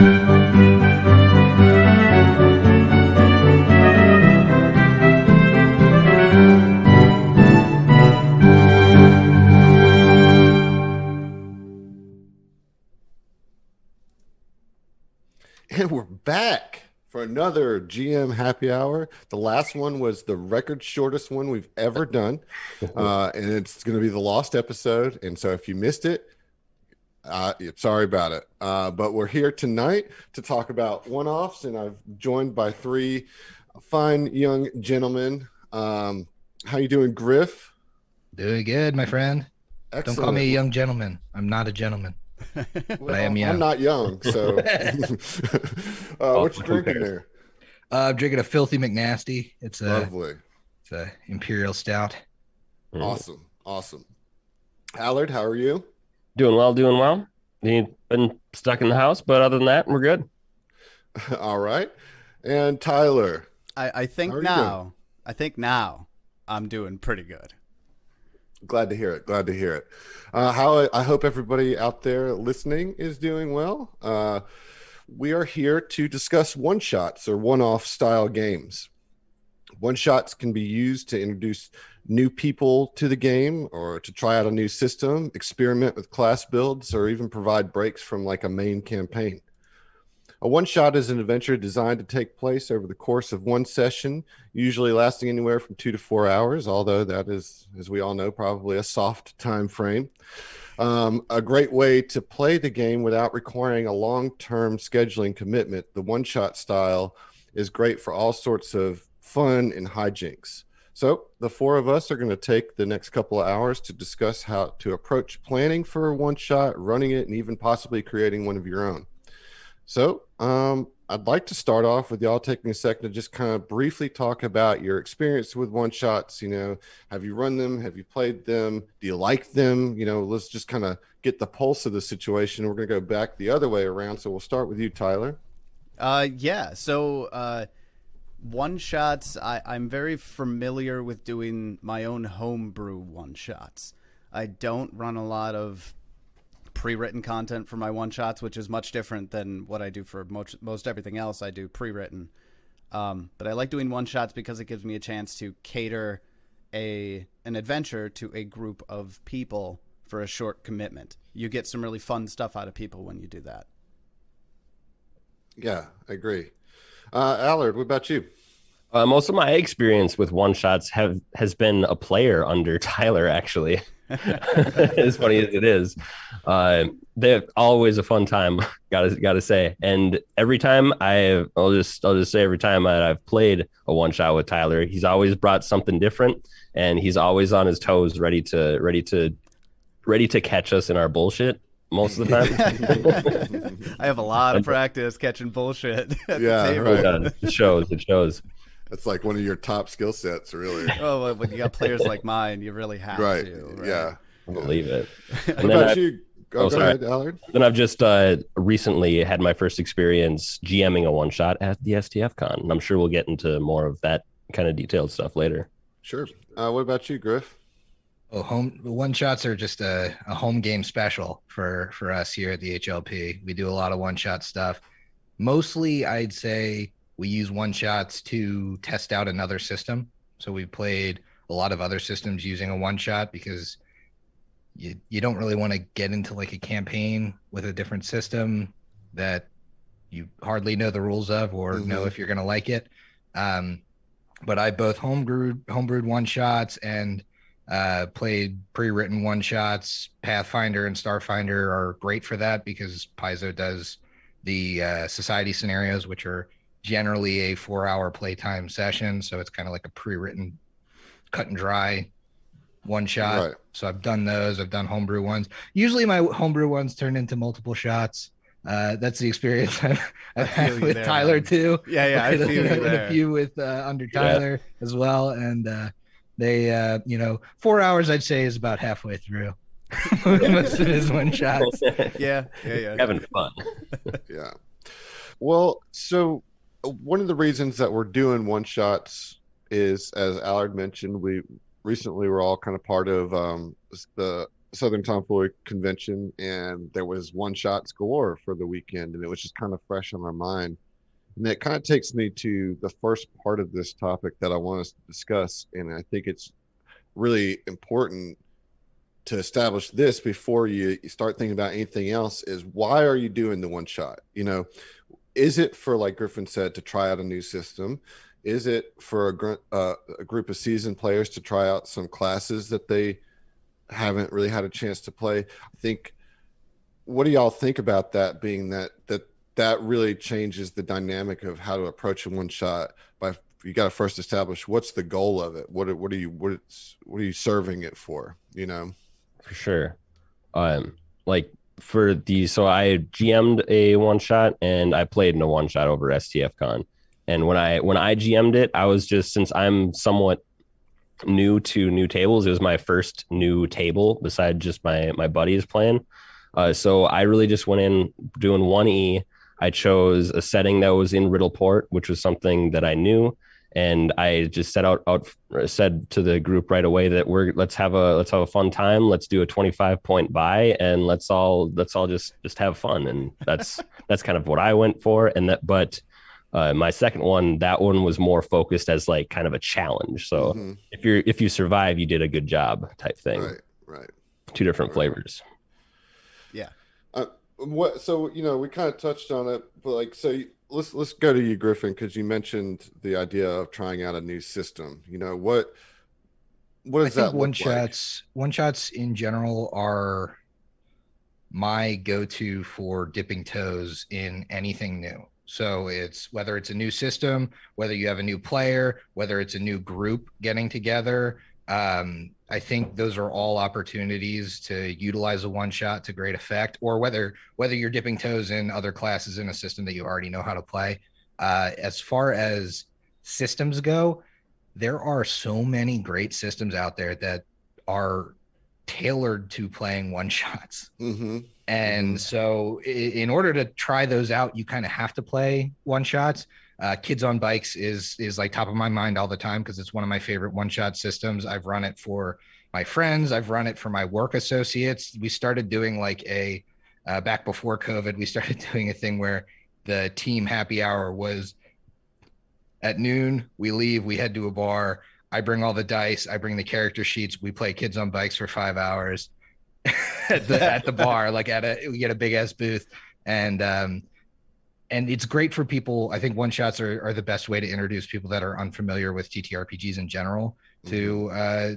And we're back for another GM happy hour. The last one was the record shortest one we've ever done. And it's going to be the lost episode. And so if you missed it, sorry about it. But we're here tonight to talk about one-offs. And I've joined by three fine young gentlemen. How you doing, Griff? Doing good, my friend. Excellent. Don't call me a young gentleman. I'm not a gentleman. But I am young. I'm not young, so what you drinking there? I'm drinking a Filthy McNasty. It's Lovely. It's a Imperial Stout. Awesome. Allard, how are you? Doing well. Been stuck in the house, but other than that, we're good. All right. And Tyler, I think now I'm doing pretty good. Glad to hear it. I hope everybody out there listening is doing well. We are here to discuss one-shots or one-off style games. One-shots can be used to introduce new people to the game or to try out a new system, experiment with class builds, or even provide breaks from like a main campaign. A one-shot is an adventure designed to take place over the course of one session, usually lasting anywhere from 2 to 4 hours, although that is, as we all know, probably a soft time frame. A great way to play the game without requiring a long-term scheduling commitment. The one-shot style is great for all sorts of fun and hijinks. So the four of us are going to take the next couple of hours to discuss how to approach planning for a one-shot, running it, and even possibly creating one of your own. So I'd like to start off with y'all taking a second to just kind of briefly talk about your experience with one-shots. Have you run them? Have you played them? Do you like them? Let's just kind of get the pulse of the situation. We're going to go back the other way around. So we'll start with you, Tyler. So one-shots, I'm very familiar with doing my own homebrew one-shots. I don't run a lot of pre-written content for my one-shots, which is much different than what I do for most everything else. I do pre-written, but I like doing one-shots because it gives me a chance to cater an adventure to a group of people for a short commitment. You get some really fun stuff out of people when you do that. Yeah, I agree. Allard, what about you? Most of my experience with one-shots has been a player under Tyler, actually. As funny as it is, they're always a fun time. Gotta say. And every time I'll just say every time I've played a one shot with Tyler, he's always brought something different, and he's always on his toes, ready to catch us in our bullshit. Most of the time, I have a lot of practice catching bullshit. Yeah, right. It shows. That's like one of your top skill sets, really. Oh, well, when you got players like mine, you really have to. Right? Yeah. I believe it. What about you? Go ahead, Allard. Then I've just recently had my first experience GMing a one-shot at the STF Con. And I'm sure we'll get into more of that kind of detailed stuff later. Sure. What about you, Griff? One-shots are just a home game special for us here at the HLP. We do a lot of one-shot stuff. Mostly, I'd say, we use one-shots to test out another system. So we've played a lot of other systems using a one-shot because you don't really want to get into like a campaign with a different system that you hardly know the rules of or know if you're going to like it. But I both homebrewed one-shots and played pre-written one-shots. Pathfinder and Starfinder are great for that because Paizo does the society scenarios, which are generally a 4-hour playtime session. So it's kind of like a pre-written cut and dry one shot. Right. So I've done those. I've done homebrew ones. Usually my homebrew ones turn into multiple shots. That's the experience I've had with Tyler, man. Too. Yeah. I feel you there. A few with under Tyler as well. And they, 4 hours I'd say is about halfway through. Most of his one shots. Yeah. Having fun. Yeah. Well, so one of the reasons that we're doing one shots is, as Allard mentioned, we recently were all kind of part of the Southern Tomfoolery convention, and there was one shots galore for the weekend, and it was just kind of fresh on our mind. And that kind of takes me to the first part of this topic that I want us to discuss, and I think it's really important to establish this before you start thinking about anything else. Is why are you doing the one shot? Is it for, like Griffin said, to try out a new system? Is it for a group of seasoned players to try out some classes that they haven't really had a chance to play? I think, what do y'all think about that, being that really changes the dynamic of how to approach a one shot? By, you got to first establish what's the goal of it. What are you serving it for? For sure. Like so I GM'd a one shot and I played in a one shot over STFCon. And when I GM'd it, I was just, since I'm somewhat new to new tables, it was my first new table besides just my buddies playing. So I really just went in doing 1E. I chose a setting that was in Riddleport, which was something that I knew. And I just said to the group right away that let's have a fun time. Let's do a 25-point buy, and let's all just have fun. And that's kind of what I went for. But my second one, that one was more focused as like kind of a challenge. So if you survive, you did a good job type thing. Right. Two different flavors. Yeah. So we kind of touched on it, but let's go to you, Griffin, because you mentioned the idea of trying out a new system. What does that look like? One shots in general are my go-to for dipping toes in anything new. So it's whether it's a new system, whether you have a new player, whether it's a new group getting together. I think those are all opportunities to utilize a one shot to great effect, or whether you're dipping toes in other classes in a system that you already know how to play. As far as systems go, there are so many great systems out there that are tailored to playing one shots. And so in order to try those out, you kind of have to play one shots. Kids on Bikes is like top of my mind all the time because it's one of my favorite one shot systems. I've run it for my friends. I've run it for my work associates. We started doing like back before COVID, we started doing a thing where the team happy hour was at noon. We leave, we head to a bar. I bring all the dice. I bring the character sheets. We play Kids on Bikes for 5 hours at the bar. We get a big ass booth, and it's great for people. I think one shots are the best way to introduce people that are unfamiliar with TTRPGs in general to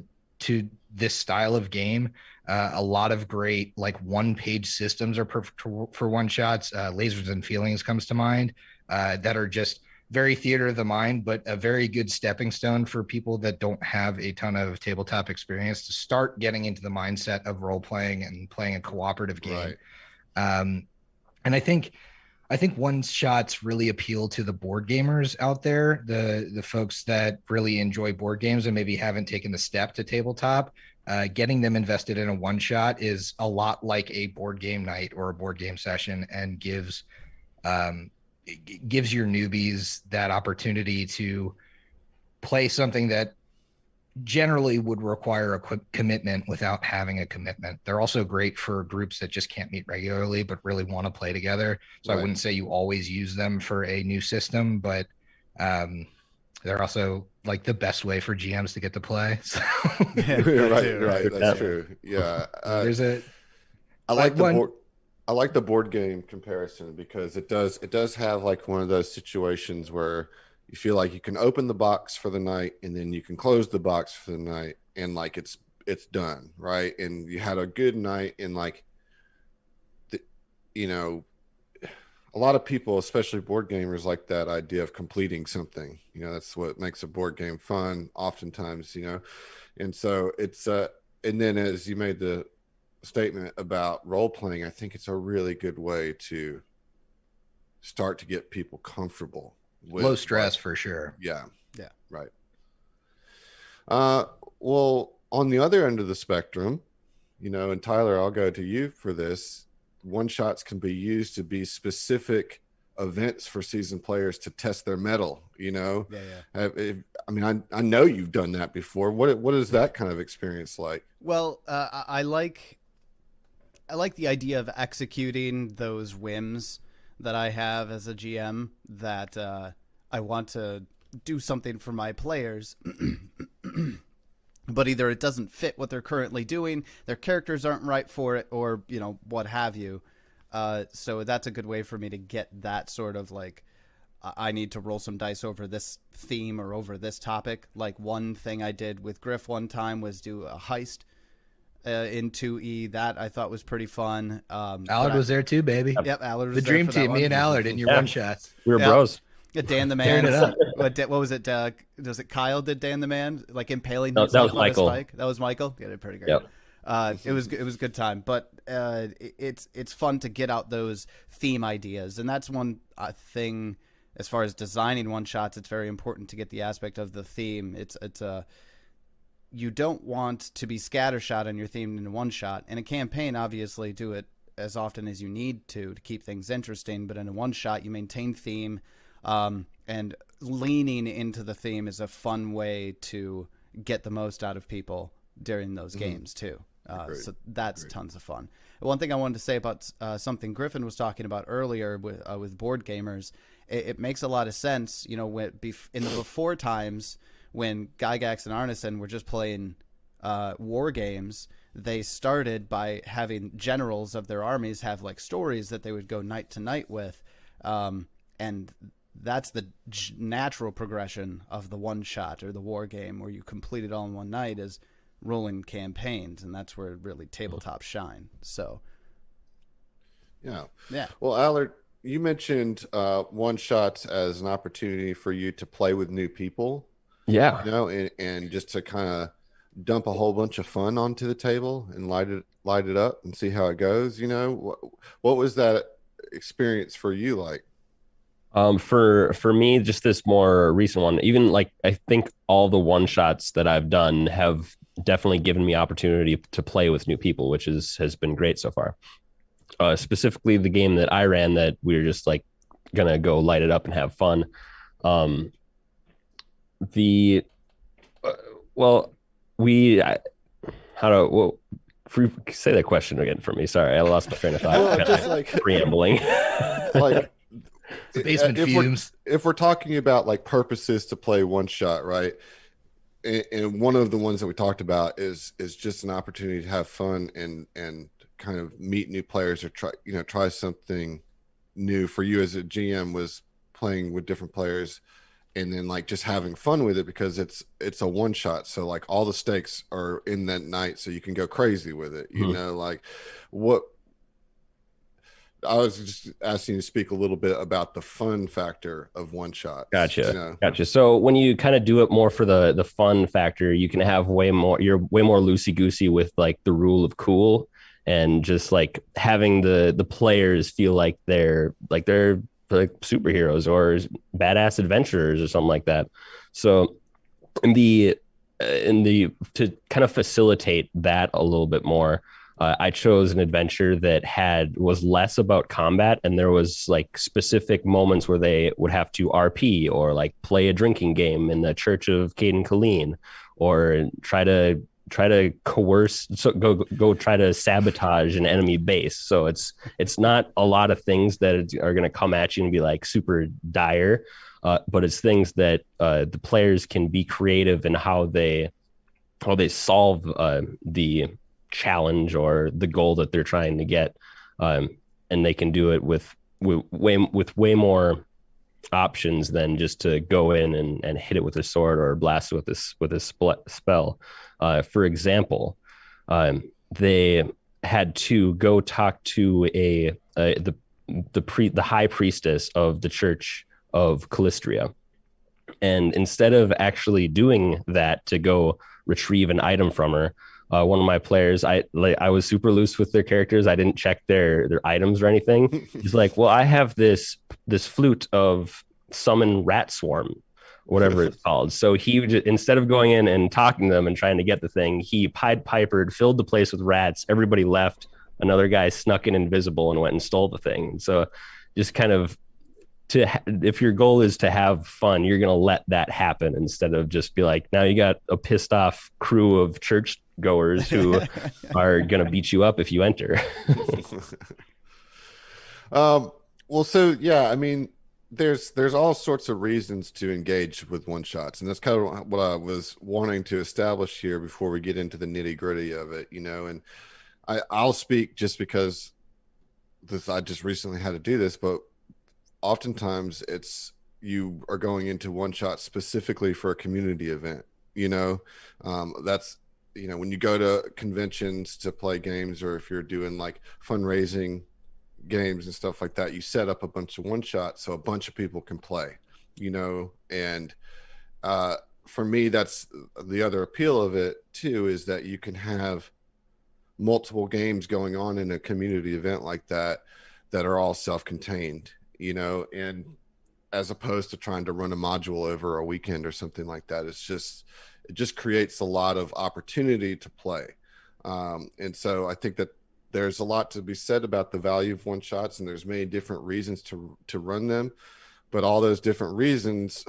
this style of game. A lot of great one-page systems are perfect for one shots. Lasers and Feelings comes to mind, that are just very theater of the mind, but a very good stepping stone for people that don't have a ton of tabletop experience to start getting into the mindset of role playing and playing a cooperative game. Right. And I think one shots really appeal to the board gamers out there, the folks that really enjoy board games and maybe haven't taken the step to tabletop. Getting them invested in a one shot is a lot like a board game night or a board game session, and gives your newbies that opportunity to play something that generally would require a commitment without having a commitment. They're also great for groups that just can't meet regularly but really want to play together. So right. I wouldn't say you always use them for a new system, but they're also like the best way for GMs to get to play. So. Right. That's true. Yeah. I like the board game comparison because it does have like one of those situations where you feel like you can open the box for the night and then you can close the box for the night and like it's done, right? And you had a good night, and a lot of people, especially board gamers, like that idea of completing something. That's what makes a board game fun oftentimes, and so it's and then as you made the statement about role playing, I think it's a really good way to start to get people comfortable with low stress for sure. Yeah. Right. Well, on the other end of the spectrum, and Tyler, I'll go to you for this. One shots can be used to be specific events for seasoned players to test their mettle. I know you've done that before. What is that kind of experience like? Well, I like like the idea of executing those whims that I have as a GM, that I want to do something for my players, but either it doesn't fit what they're currently doing, their characters aren't right for it, or what have you. So that's a good way for me to get that sort of like, I need to roll some dice over this theme or over this topic. Like one thing I did with Griff one time was do a heist in 2E. That I thought was pretty fun. Allard was there too, baby. Yep, Allard was The there dream for that team, me one. and Allard in your one shots. We were Yep. bros. Dan the Tearing Man. it up. What was it? Does it Kyle did Dan the Man like impaling No, that himself was on Michael. a spike? That was Michael. Yeah, pretty great. Yep. It was a good time, but it's fun to get out those theme ideas, and that's one thing as far as designing one shots. It's very important to get the aspect of the theme. It's you don't want to be scattershot on your theme in a one shot. In a campaign, obviously, do it as often as you need to keep things interesting. But in a one shot, you maintain theme, and leaning into the theme is a fun way to get the most out of people during those games too. So that's tons of fun. One thing I wanted to say about something Griffin was talking about earlier with board gamers, it makes a lot of sense. In the before times when Gygax and Arneson were just playing war games, they started by having generals of their armies have like stories that they would go night to night with, and that's the natural progression of the one shot or the war game, where you complete it all in one night, is rolling campaigns, and that's where really tabletop shine. So Yeah. yeah. Well, Allard, you mentioned one shots as an opportunity for you to play with new people, Yeah. and just to kind of dump a whole bunch of fun onto the table and light it up and see how it goes. What was that experience for you like? For me, just this more recent one, even like I think all the one shots that I've done have definitely given me opportunity to play with new people, which has been great so far. Specifically the game that I ran that we were just like gonna go light it up and have fun. Say that question again for me. Sorry, I lost my train of thought. Well, Kinda just like preambling. like Basement fumes. if we're talking about like purposes to play one shot, right? And one of the ones that we talked about is just an opportunity to have fun and kind of meet new players or try something new. For you as a GM was playing with different players and then like just having fun with it, because it's a one shot, so like all the stakes are in that night, so you can go crazy with it. Like what I was just asking you to speak a little bit about the fun factor of one shot. Gotcha. So when you kind of do it more for the fun factor, you can have you're way more loosey goosey with like the rule of cool, and just like having the players feel like they're like superheroes or badass adventurers or something like that. So to kind of facilitate that a little bit more, I chose an adventure that was less about combat, and there was like specific moments where they would have to RP or like play a drinking game in the Church of Caden Colleen, or try to coerce, go try to sabotage an enemy base. So it's not a lot of things that are going to come at you and be like super dire, but it's things that the players can be creative in how they solve the challenge or the goal that they're trying to get, and they can do it with way more options than just to go in and hit it with a sword or blast it with a spell. For example, they had to go talk to the high priestess of the Church of Callistria, and instead of actually doing that to go retrieve an item from her, one of my players, I was super loose with their characters. I didn't check their items or anything. He's like, well, I have this flute of summon rat swarm, whatever it's called. So he instead of going in and talking to them and trying to get the thing, he Pied Pipered, filled the place with rats. Everybody left. Another guy snuck in invisible and went and stole the thing. So just kind of if your goal is to have fun, you're gonna let that happen instead of just be like, now you got a pissed off crew of church goers who are gonna beat you up if you enter. Well, so yeah, I mean, there's all sorts of reasons to engage with one shots, and that's kind of what I was wanting to establish here before we get into the nitty gritty of it, And I'll speak just because I just recently had to do this, but oftentimes you are going into one shot specifically for a community event. That's when you go to conventions to play games, or if you're doing like fundraising games and stuff like that, you set up a bunch of one shots so a bunch of people can play, and for me, that's the other appeal of it too, is that you can have multiple games going on in a community event like that are all self-contained, and as opposed to trying to run a module over a weekend or something like that. It just creates a lot of opportunity to play, and so I think that there's a lot to be said about the value of one shots, and there's many different reasons to run them, but all those different reasons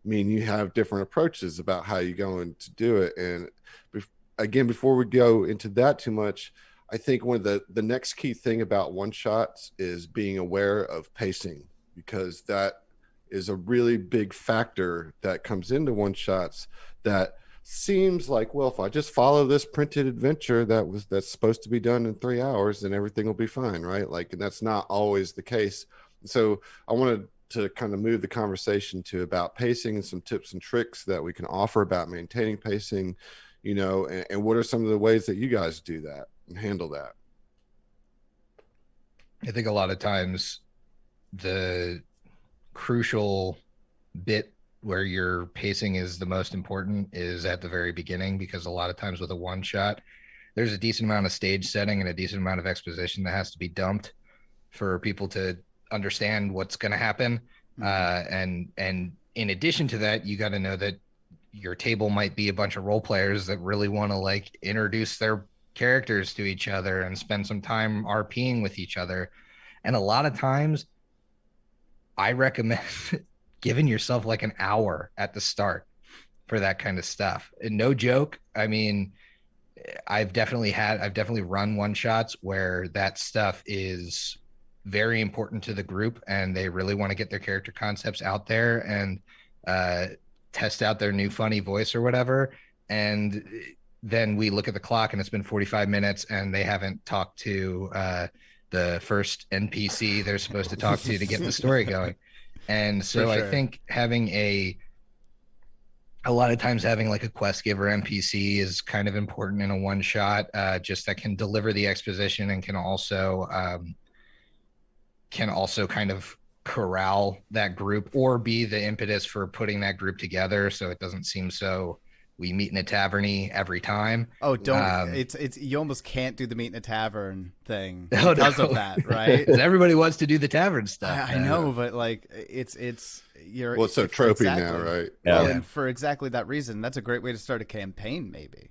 mean you have different approaches about how you're going to do it. And again, before we go into that too much, I think one of the next key thing about one shots is being aware of pacing, because that is a really big factor that comes into one shots that seems like, well, if I just follow this printed adventure that's supposed to be done in 3 hours, then everything will be fine, right? And that's not always the case. So I wanted to kind of move the conversation to about pacing and some tips and tricks that we can offer about maintaining pacing, and what are some of the ways that you guys do that and handle that? I think a lot of times the crucial bit where your pacing is the most important is at the very beginning, because a lot of times with a one shot, there's a decent amount of stage setting and a decent amount of exposition that has to be dumped for people to understand what's going to happen. And in addition to that, you got to know that your table might be a bunch of role players that really want to introduce their characters to each other and spend some time RPing with each other. And a lot of times I recommend giving yourself an hour at the start for that kind of stuff. And no joke. I mean, I've definitely run one shots where that stuff is very important to the group and they really want to get their character concepts out there and test out their new funny voice or whatever. And then we look at the clock and it's been 45 minutes and they haven't talked to the first NPC they're supposed to talk to get the story going. And so sure. I think having a lot of times having a quest giver NPC is kind of important in a one shot, just that can deliver the exposition and can also kind of corral that group or be the impetus for putting that group together, so it doesn't seem so we meet in a taverny every time. Oh, don't it's you almost can't do the meet in a tavern thing because of that, right? Everybody wants to do the tavern stuff. I know, but it's you're well, it's so tropey now, right? Yeah. Well, and for exactly that reason, that's a great way to start a campaign, maybe.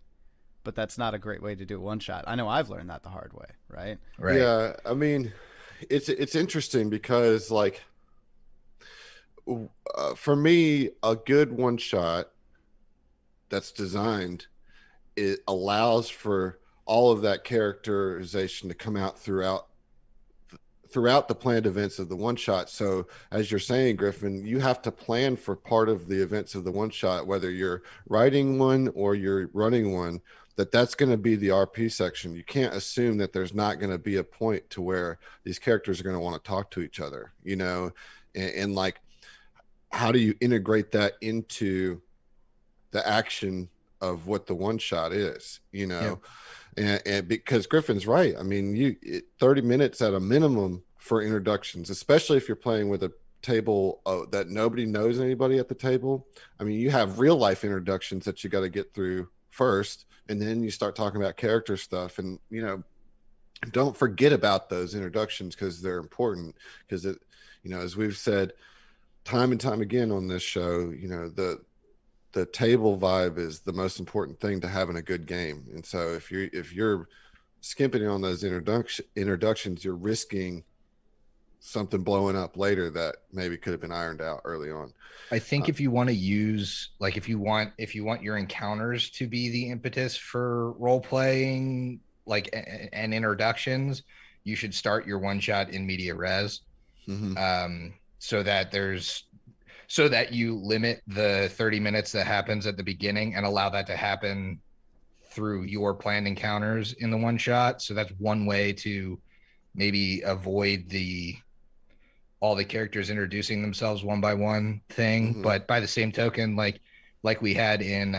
But that's not a great way to do a one shot. I know I've learned that the hard way, right? Right. Yeah, I mean, it's interesting because for me, a good one shot that's designed, it allows for all of that characterization to come out throughout the planned events of the one shot. So as you're saying, Griffin, you have to plan for part of the events of the one shot, whether you're writing one or you're running one, that's going to be the RP section. You can't assume that there's not going to be a point to where these characters are going to want to talk to each other, and how do you integrate that into the action of what the one shot is, Yeah. And because Griffin's right. I mean, 30 minutes at a minimum for introductions, especially if you're playing with a table that nobody knows anybody at the table. I mean, you have real life introductions that you got to get through first, and then you start talking about character stuff, and don't forget about those introductions because they're important, because it, as we've said time and time again on this show, the table vibe is the most important thing to having a good game. And so if you're skimping on those introductions, you're risking something blowing up later that maybe could have been ironed out early on. I think if you want to use, like, if you want your encounters to be the impetus for role playing, like, and introductions, you should start your one shot in media res, so that you limit the 30 minutes that happens at the beginning and allow that to happen through your planned encounters in the one shot. So that's one way to maybe avoid all the characters introducing themselves one by one thing. But by the same token, like we had in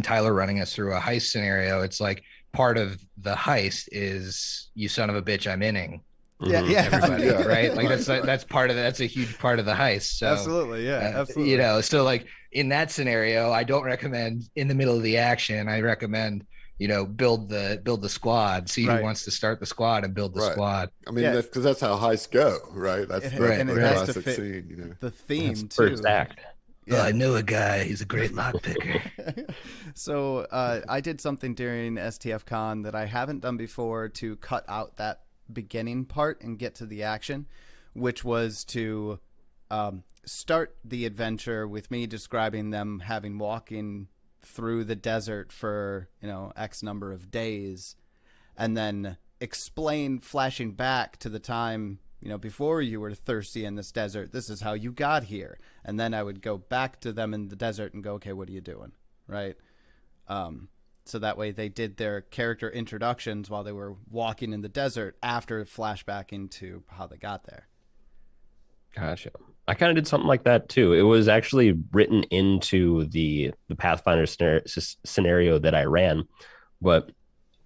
Tyler running us through a heist scenario, it's like part of the heist is you son of a bitch, I'm inning. Everybody, right? Like that's part of that's a huge part of the heist. So absolutely, absolutely. You know, so like in that scenario, I don't recommend in the middle of the action. I recommend, you know, build the squad, see who wants to start the squad and build the squad. I mean, because that's how heists go, right? That's and it has to classic fit scene, you know. the theme That's too. first act. Yeah, I know a guy. He's a great lock picker. So I did something during STF Con that I haven't done before to cut out that beginning part and get to the action, which was to start the adventure with me describing them having walking through the desert for, you know, X number of days, and then explain, flashing back to the time, you know, before you were thirsty in this desert, this is how you got here. And then I would go back to them in the desert and go, okay, what are you doing? Right. So that way they did their character introductions while they were walking in the desert after flashback into how they got there. Gotcha. I kind of did something like that too. It was actually written into the Pathfinder scenario that I ran, but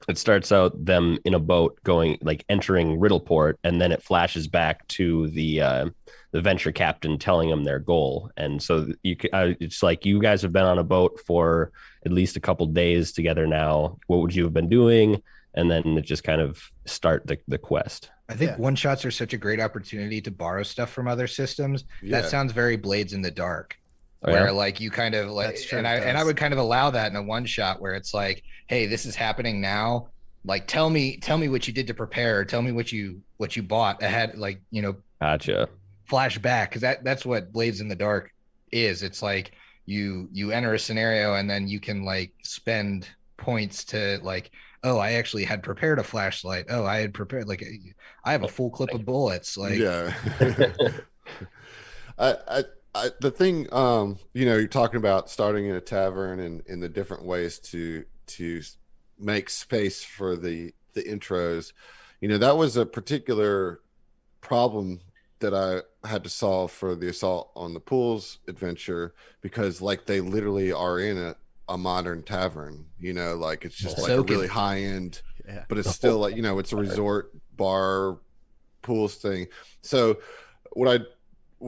it starts out them in a boat going, like, entering Riddleport, and then it flashes back to the venture captain telling them their goal. And so it's like, you guys have been on a boat for at least a couple days together now. What would you have been doing? And then it just kind of start the quest. I think one shots are such a great opportunity to borrow stuff from other systems. That sounds very Blades in the Dark, where like you kind of like, and I would kind of allow that in a one shot where it's like, hey, this is happening now. Like, tell me what you did to prepare. Tell me what you bought ahead. Like, you know, Gotcha. Flashback, because that's what Blades in the Dark is. It's like you enter a scenario and then you can like spend points to like, oh, I actually had prepared a flashlight. Oh, I had prepared, like, I have a full clip of bullets. Like, the thing, you know, you're talking about starting in a tavern and in the different ways to make space for the intros. You know, that was a particular problem that I had to solve for the Assault on the Pools adventure, because like they literally are in a modern tavern, you know, like it's just like a really high end, but it's still like, you know, it's a resort bar pools thing. So what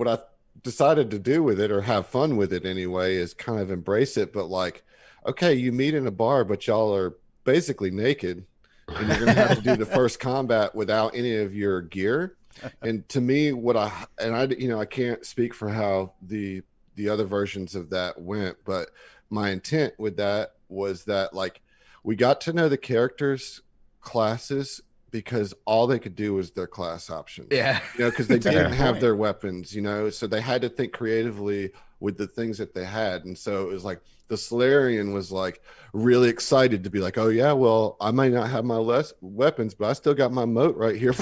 I decided to do with it, or have fun with it anyway, is kind of embrace it. But like, okay, you meet in a bar, but y'all are basically naked, and you're gonna have to do the first combat without any of your gear. And to me, you know, I can't speak for how the other versions of that went, but my intent with that was that, like, we got to know the characters' classes because all they could do was their class options. Yeah. You know, because they didn't have their weapons, you know, so they had to think creatively with the things that they had. And so it was like the Solarian was like really excited to be like, oh yeah, well, I might not have my less weapons, but I still got my moat right here,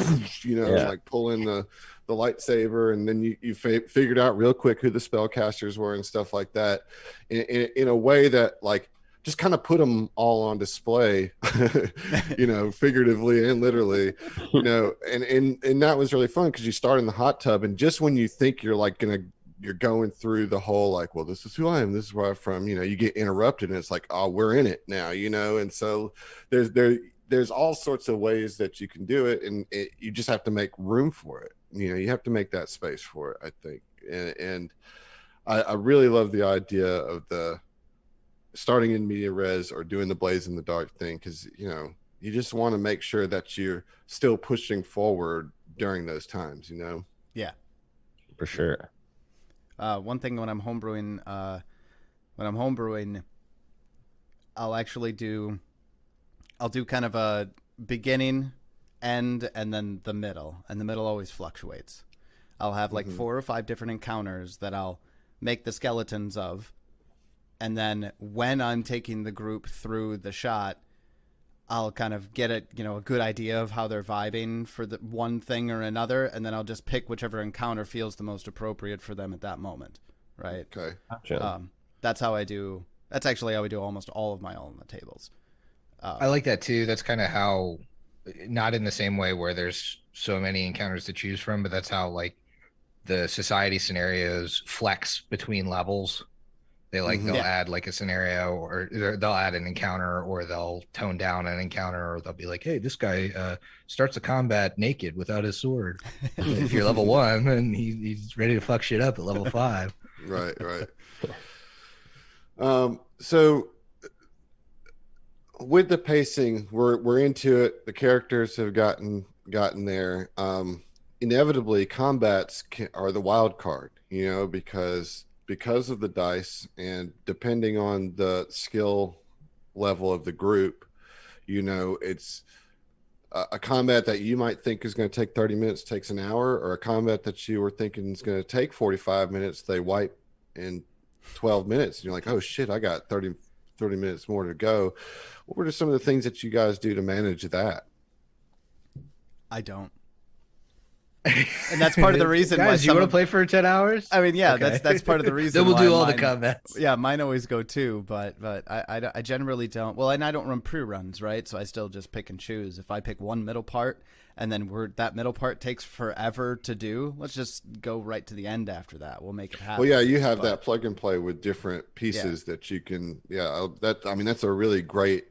you know, like pulling the lightsaber. And then you figured out real quick who the spellcasters were and stuff like that in a way that like just kind of put them all on display, you know, figuratively and literally, you know, and that was really fun, because you start in the hot tub, and just when you think you're like you're going through the whole like, well, this is who I am, this is where I'm from, you know, you get interrupted, and it's like, oh, we're in it now, you know. And so there's all sorts of ways that you can do it, and you just have to make room for it, you know, you have to make that space for it, I think. And I really love the idea of the starting in media res or doing the Blaze in the Dark thing, because, you know, you just want to make sure that you're still pushing forward during those times, you know. Yeah, for sure. One thing when I'm homebrewing, I'll do kind of a beginning end and then the middle, and the middle always fluctuates. I'll have like 4 or 5 different encounters that I'll make the skeletons of, and then when I'm taking the group through the shot, I'll kind of get a good idea of how they're vibing for the one thing or another, and then I'll just pick whichever encounter feels the most appropriate for them at that moment, right? Okay. Gotcha. That's how I do. That's actually how we do almost all of my all on the tables. I like that too. That's kind of how, not in the same way where there's so many encounters to choose from, but that's how like the society scenarios flex between levels. They'll Yeah. add like a scenario, or they'll add an encounter, or they'll tone down an encounter, or they'll be like, hey, this guy starts a combat naked without his sword. If you're level 1, and he's ready to fuck shit up at level 5. Right. So with the pacing, we're into it. The characters have gotten there. Inevitably, combats are the wild card, because of the dice, and depending on the skill level of the group, it's a combat that you might think is going to take 30 minutes takes an hour, or a combat that you were thinking is going to take 45 minutes, they wipe in 12 minutes. And you're like, oh shit, I got 30 minutes more to go. What were some of the things that you guys do to manage that? I don't. And that's part of the reason Guys, you want to play for 10 hours? I mean, yeah, Okay. that's part of the reason. Then we'll do all the mine, combats. Yeah, mine always go too, but I generally don't. Well, and I don't run pre-runs, right? So I still just pick and choose. If I pick one middle part, and then that middle part takes forever to do, let's just go right to the end after that. We'll make it happen. Well, yeah, you have that plug and play with different pieces that you can. Yeah, that's a really great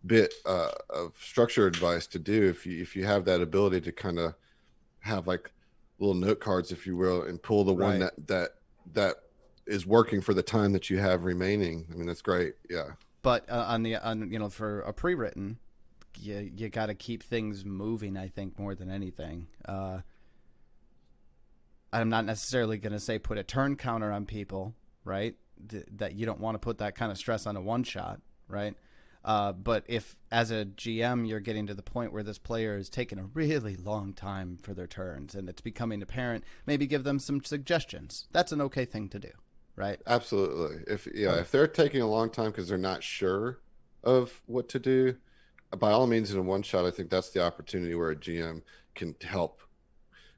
bit of structure advice to do if you have that ability to kind of have like little note cards, if you will, and pull the one that is working for the time that you have remaining. I mean, that's great. Yeah. But for a pre-written, you got to keep things moving, I think, more than anything. I'm not necessarily going to say put a turn counter on people, right? That you don't want to put that kind of stress on a one shot, right? But if, as a GM, you're getting to the point where this player is taking a really long time for their turns and it's becoming apparent, maybe give them some suggestions. That's an okay thing to do, right? Absolutely. If they're taking a long time because they're not sure of what to do, by all means, in a one shot, I think that's the opportunity where a GM can help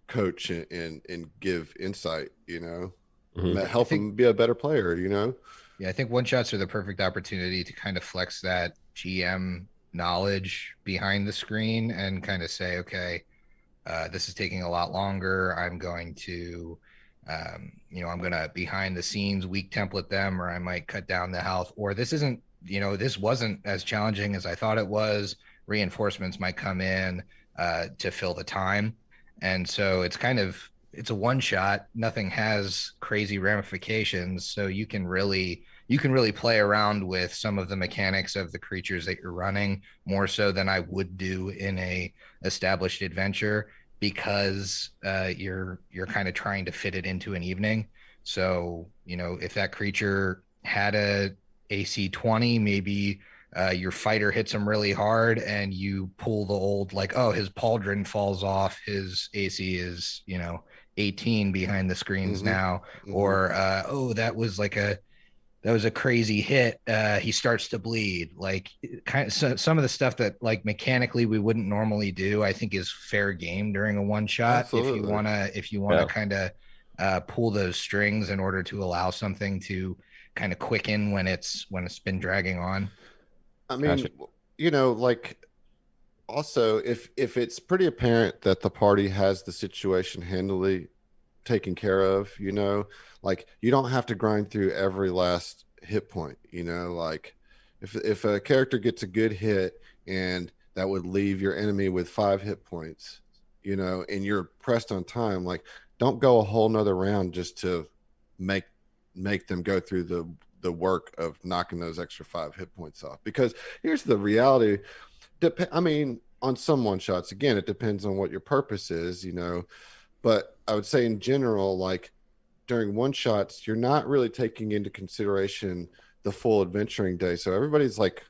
coach and give insight, help them be a better player, Yeah, I think one shots are the perfect opportunity to kind of flex that GM knowledge behind the screen and kind of say, okay, this is taking a lot longer. I'm going to, I'm going to behind the scenes weak template them, or I might cut down the health, or this isn't, this wasn't as challenging as I thought it was. Reinforcements might come in to fill the time. And so it's a one shot. Nothing has crazy ramifications. So you can really play around with some of the mechanics of the creatures that you're running more so than I would do in a established adventure, because you're kind of trying to fit it into an evening. So, if that creature had a AC 20, maybe your fighter hits him really hard and you pull the old, like, oh, his pauldron falls off, his AC is, 18 behind the screens now, or that was a crazy hit, he starts to bleed, like some of the stuff that like mechanically we wouldn't normally do, I think is fair game during a one shot. Absolutely. If you want to kind of pull those strings in order to allow something to kind of quicken when it's been dragging on. I mean, like, also, if it's pretty apparent that the party has the situation handily taken care of, like, you don't have to grind through every last hit point, like if a character gets a good hit and that would leave your enemy with 5 hit points, and you're pressed on time, like, don't go a whole nother round just to make them go through the work of knocking those extra 5 hit points off. Because here's the reality. On some one shots, again, it depends on what your purpose is, but I would say in general, like, during one shots, you're not really taking into consideration the full adventuring day. So everybody's like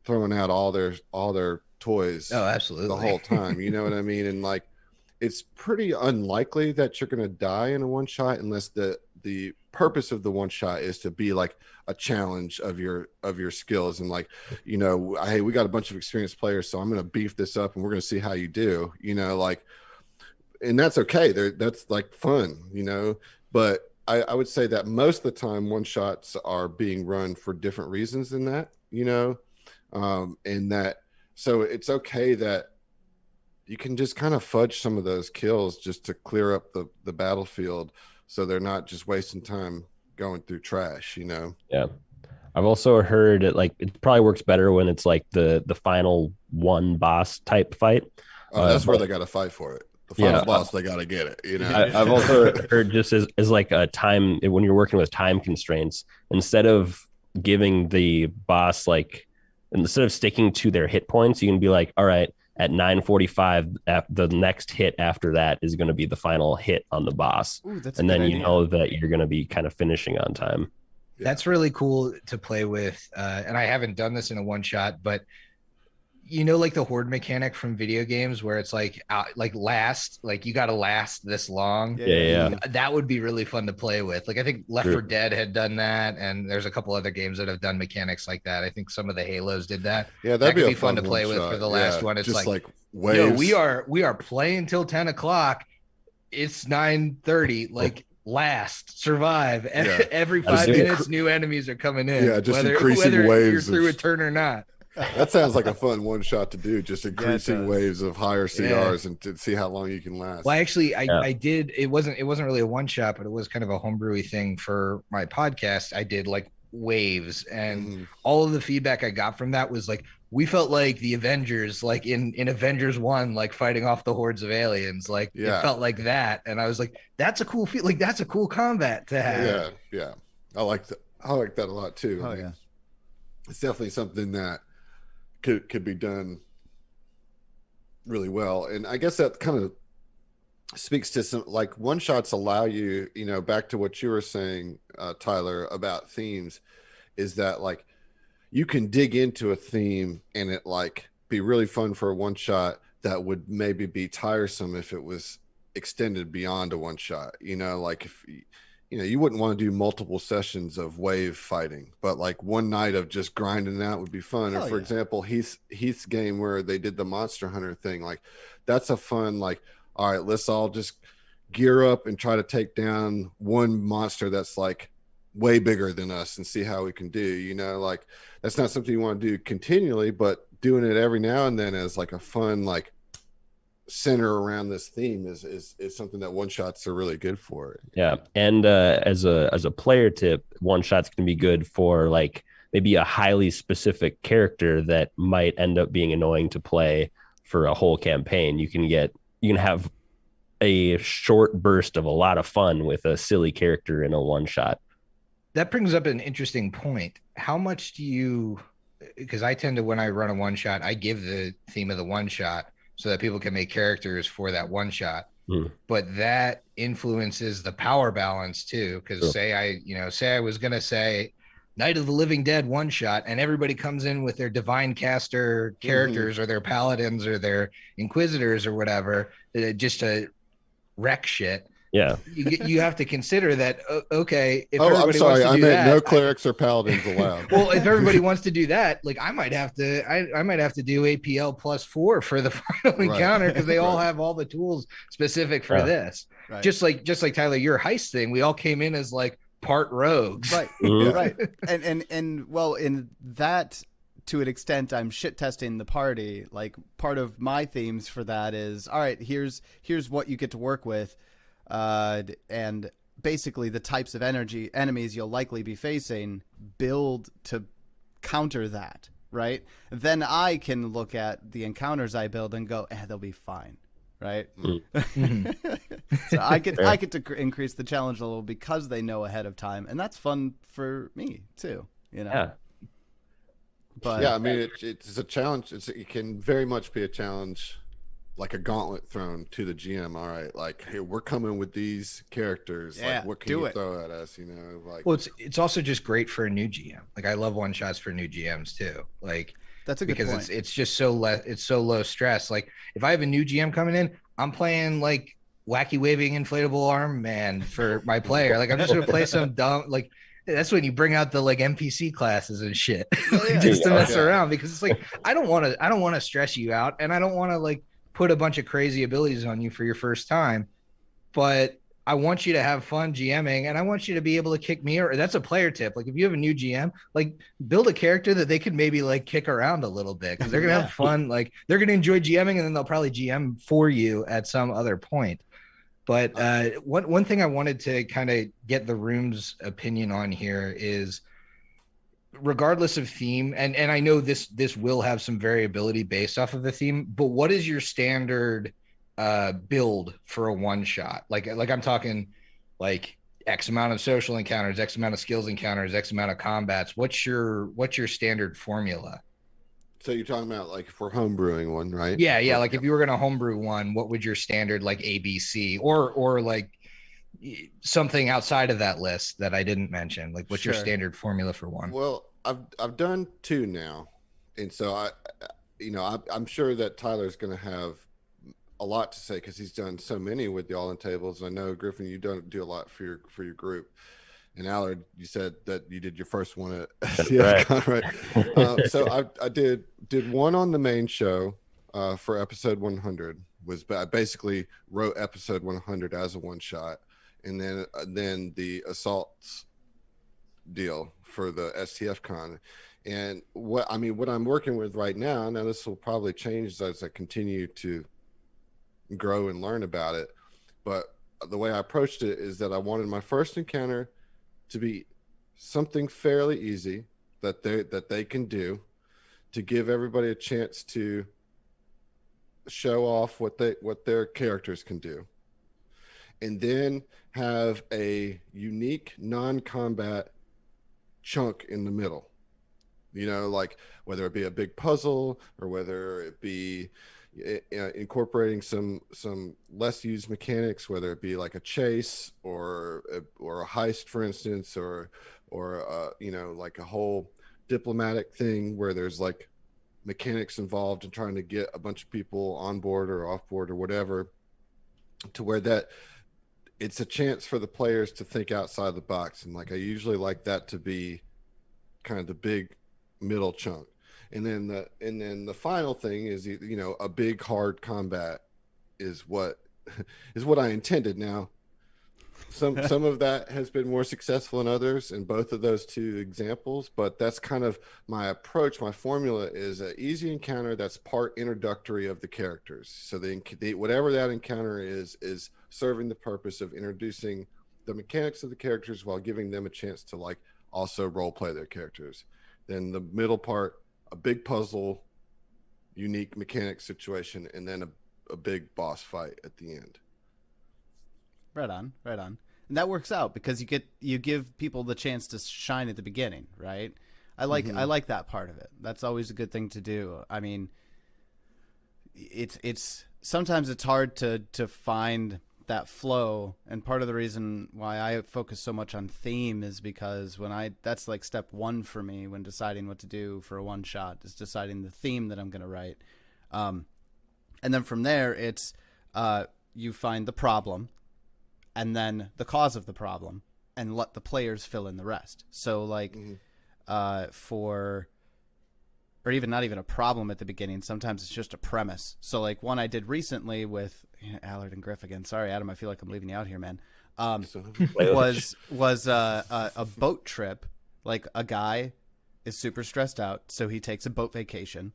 throwing out all their toys Oh, absolutely. the whole time. You know what I mean? And like, it's pretty unlikely that you're going to die in a one shot unless the purpose of the one shot is to be like a challenge of your skills, and like, you know, hey, we got a bunch of experienced players, so I'm going to beef this up and we're going to see how you do, you know, like, and that's okay. That's like fun, you know. But I would say that most of the time one shots are being run for different reasons than that, you know. And that, so it's okay that you can just kind of fudge some of those kills just to clear up the battlefield, so they're not just wasting time going through trash, you know. Yeah. I've also heard it, like, it probably works better when it's like the final one boss type fight. That's where they got to fight for it. The final boss, they got to get it, you know. I've also heard, just as like a time, when you're working with time constraints, instead of giving the boss, like, instead of sticking to their hit points, you can be like, all right, at 9:45, the next hit after that is going to be the final hit on the boss. Ooh, that's and then you idea. know that you're going to be kind of finishing on time. Yeah. That's really cool to play with. And I haven't done this in a one shot, but you know, like the horde mechanic from video games where it's like last, like you got to last this long. Yeah. That would be really fun to play with. Like I think Left 4 Dead had done that, and there's a couple other games that have done mechanics like that. I think some of the Halos did that. Yeah, that that'd could be be fun to play with for the last one. It's just like yo, waves. we are playing till 10 o'clock. It's 9:30. Like last, survive. Yeah. Every 5 minutes, new enemies are coming in. Yeah, just whether increasing waves you're through of- a turn or not. That sounds like a fun one shot to do, just increasing does. waves of higher CRs and to see how long you can last. Well, actually, I did. It wasn't really a one shot, but it was kind of a homebrewy thing for my podcast. I did like waves, and all of the feedback I got from that was like, we felt like the Avengers, like in Avengers 1, like fighting off the hordes of aliens. Like it felt like that, and I was like, that's a cool feel. Like that's a cool combat to have. Yeah. I like that. I like that a lot too. Oh, I mean, yeah. it's definitely something that could be done really well. And I guess that kind of speaks to some, like, one shots allow you, you know, back to what you were saying, Tyler, about themes, is that like you can dig into a theme and it like be really fun for a one shot that would maybe be tiresome if it was extended beyond a one shot, you know, like if you know, you wouldn't want to do multiple sessions of wave fighting, but like one night of just grinding out would be fun. Hell or for yeah. example, Heath's game where they did the Monster Hunter thing, like that's a fun, like, all right, let's all just gear up and try to take down one monster that's like way bigger than us and see how we can do, you know, like that's not something you want to do continually, but doing it every now and then as like a fun, like, center around this theme is something that one shots are really good for. Yeah. And as a player tip, one shots can be good for like maybe a highly specific character that might end up being annoying to play for a whole campaign. You can have a short burst of a lot of fun with a silly character in a one shot. That brings up an interesting point. How much do you, because I tend to, when I run a one shot, I give the theme of the one shot so that people can make characters for that one shot. But that influences the power balance too. Because say I was going to say Night of the Living Dead one shot, and everybody comes in with their divine caster characters or their paladins or their inquisitors or whatever, just to wreck shit. Yeah. You have to consider that, okay, if I'm everybody sorry, wants to I do meant that, no clerics or paladins allowed. well, if everybody wants to do that, like I might have to do APL +4 for the final encounter, because they all have all the tools specific for this. Right. Just like Tyler, your heist thing, we all came in as like part rogues. Right. Right. And well, in that, to an extent, I'm shit testing the party. Like part of my themes for that is, all right, here's what you get to work with. And basically the types of enemies you'll likely be facing, build to counter that, right? Then I can look at the encounters I build and go, they'll be fine, right? So I get to increase the challenge a little because they know ahead of time, and that's fun for me too, you know? Yeah. But yeah, I mean, it's a challenge. It can very much be a challenge, like a gauntlet thrown to the GM. All right, like, hey, we're coming with these characters. Yeah, like, what can do you it. throw at us? You know, like. Well, it's also just great for a new GM. Like I love one shots for new GMs too. Like That's a good because point. it's just it's so low stress. Like if I have a new GM coming in, I'm playing like wacky waving inflatable arm man for my player. Like I'm just gonna play some dumb like that's when you bring out the like NPC classes and shit Yeah. just to mess Yeah. around because it's like I don't want to stress you out and I don't want to like put a bunch of crazy abilities on you for your first time, but I want you to have fun GMing and I want you to be able to kick me or that's a player tip. Like if you have a new GM, like build a character that they can maybe like kick around a little bit because they're gonna Yeah. have fun. Like they're gonna enjoy GMing and then they'll probably GM for you at some other point. But one thing I wanted to kind of get the room's opinion on here is regardless of theme, and I know this will have some variability based off of the theme, but what is your standard build for a one shot? Like I'm talking like X amount of social encounters, X amount of skills encounters, X amount of combats. What's your standard formula? So you're talking about like for homebrewing one, right? Yeah. Like if you were gonna homebrew one, what would your standard like ABC or like something outside of that list that I didn't mention? Like what's your Sure. standard formula for one? Well, I've done two now, and so I'm sure that Tyler's going to have a lot to say because he's done so many with the all-in tables. I know Griffin, you don't do a lot for your group, and Allard, you said that you did your first one at STF, right? So I did one on the main show for episode 100. I basically wrote episode 100 as a one shot, and then the assaults deal for the STF con. And what I'm working with right now this will probably change as I continue to grow and learn about it, but the way I approached it is that I wanted my first encounter to be something fairly easy that they can do to give everybody a chance to show off what their characters can do, and then have a unique non-combat chunk in the middle, like whether it be a big puzzle or whether it be incorporating some less used mechanics, whether it be like a chase or a heist, for instance, or like a whole diplomatic thing where there's like mechanics involved in trying to get a bunch of people on board or off board or whatever, to where that it's a chance for the players to think outside the box. And like I usually like that to be kind of the big middle chunk, and then the final thing is a big hard combat is what I intended. Now some of that has been more successful than others in both of those two examples, but that's kind of my approach. My formula is an easy encounter that's part introductory of the characters, so whatever that encounter is serving the purpose of introducing the mechanics of the characters while giving them a chance to like also role play their characters. Then the middle part, a big puzzle, unique mechanic situation, and then a big boss fight at the end. Right on. And that works out because you give people the chance to shine at the beginning, right? I like that part of it. That's always a good thing to do. I mean, it's sometimes it's hard to find that flow, and part of the reason why I focus so much on theme is because that's like step one for me when deciding what to do for a one shot, is deciding the theme that I'm going to write. And then from there it's you find the problem and then the cause of the problem and let the players fill in the rest. So like or even not even a problem at the beginning. Sometimes it's just a premise. So like one I did recently with Allard and Griff again. Sorry, Adam, I feel like I'm leaving you out here, man. Was a boat trip. Like a guy is super stressed out, so he takes a boat vacation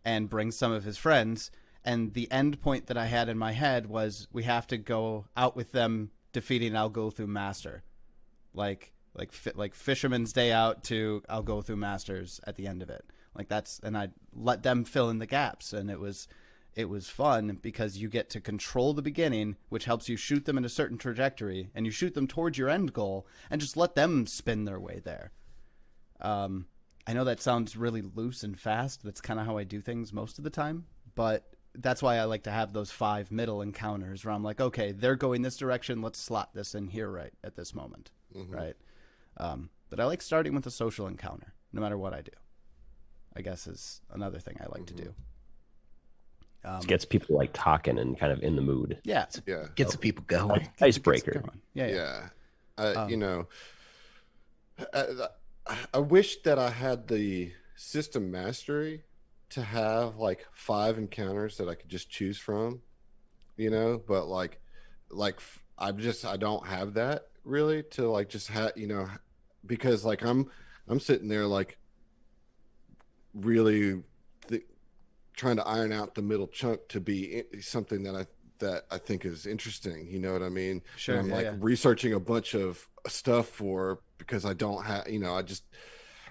and brings some of his friends. And the end point that I had in my head was we have to go out with them defeating Algothu Master. Like Fisherman's Day Out to Algothu Masters at the end of it. Like and I let them fill in the gaps, and it was fun because you get to control the beginning, which helps you shoot them in a certain trajectory, and you shoot them towards your end goal, and just let them spin their way there. I know that sounds really loose and fast. That's kind of how I do things most of the time, but that's why I like to have those 5 middle encounters where I'm like, okay, they're going this direction. Let's slot this in here right at this moment, right? But I like starting with a social encounter, no matter what I do. I guess is another thing I like to do. It gets people like talking and kind of in the mood. Yeah. Yeah. Gets the people going. Icebreaker. Yeah. You know, I wish that I had the system mastery to have like 5 encounters that I could just choose from, you know, but like I don't have that really to like just have, you know, because like I'm sitting there like really trying to iron out the middle chunk to be something that I think is interesting. You know what I mean? Sure. And I'm researching a bunch of stuff because I don't have, you know,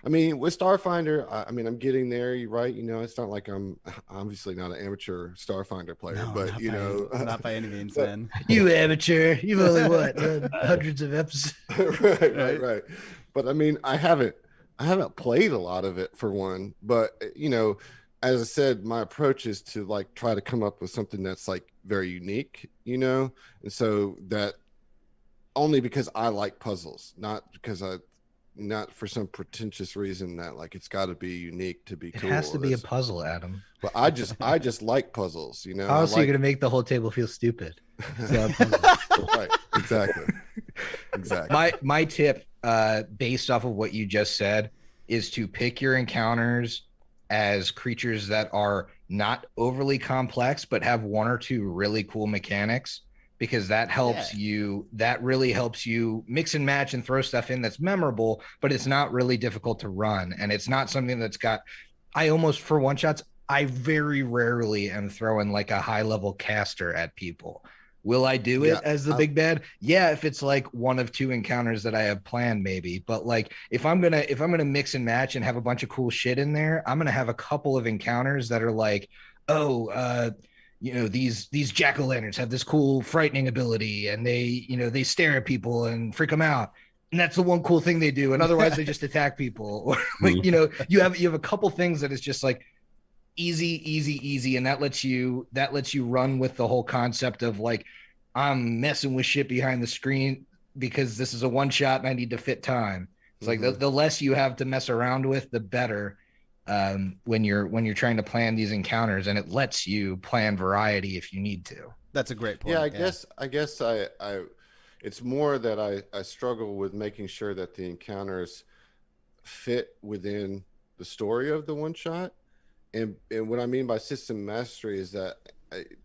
I mean, with Starfinder, I mean, I'm getting there. You're right. You know, it's not like I'm obviously not an amateur Starfinder player, No, but you know, not by any means, man. You amateur. You've only what hundreds of episodes. right. But I mean, I haven't played a lot of it for one, but you know, as I said, my approach is to like try to come up with something that's like very unique, you know, and so that only because I like puzzles, not for some pretentious reason that like it's got to be unique to be cool. It has to be a puzzle, Adam. But I just like puzzles, you know. How else are you going to make the whole table feel stupid? Right, exactly. My tip, based off of what you just said, is to pick your encounters as creatures that are not overly complex, but have 1 or 2 really cool mechanics, because that helps that really helps you mix and match and throw stuff in that's memorable, but it's not really difficult to run. And it's not something that's got, for one-shots, I very rarely am throwing like a high level caster at people. Will I do it as the big bad? Yeah, if it's like 1 of 2 encounters that I have planned, maybe. But like if I'm gonna mix and match and have a bunch of cool shit in there, I'm gonna have a couple of encounters that are like, you know, these jack-o'-lanterns have this cool frightening ability, and they stare at people and freak them out. And that's the one cool thing they do. And otherwise they just attack people. Or like, you know, you have a couple things that is just like easy, and that lets you run with the whole concept of like, I'm messing with shit behind the screen because this is a one-shot and I need to fit time. It's like the less you have to mess around with, the better. When you're trying to plan these encounters, and it lets you plan variety if you need to. That's a great point. Yeah, I guess it's more that I struggle with making sure that the encounters fit within the story of the one shot. And what I mean by system mastery is that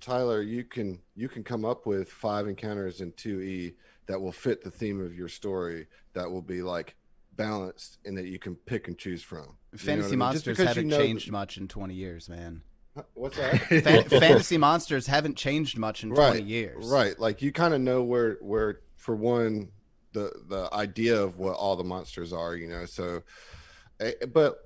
Tyler, you can come up with 5 encounters in 2E that will fit the theme of your story, that will be like balanced and that you can pick and choose from. Fantasy monsters haven't changed much in 20 years, man. What's that? Fantasy monsters haven't changed much in 20 years. Right. Like you kind of know where for one, the idea of what all the monsters are, you know, so, but.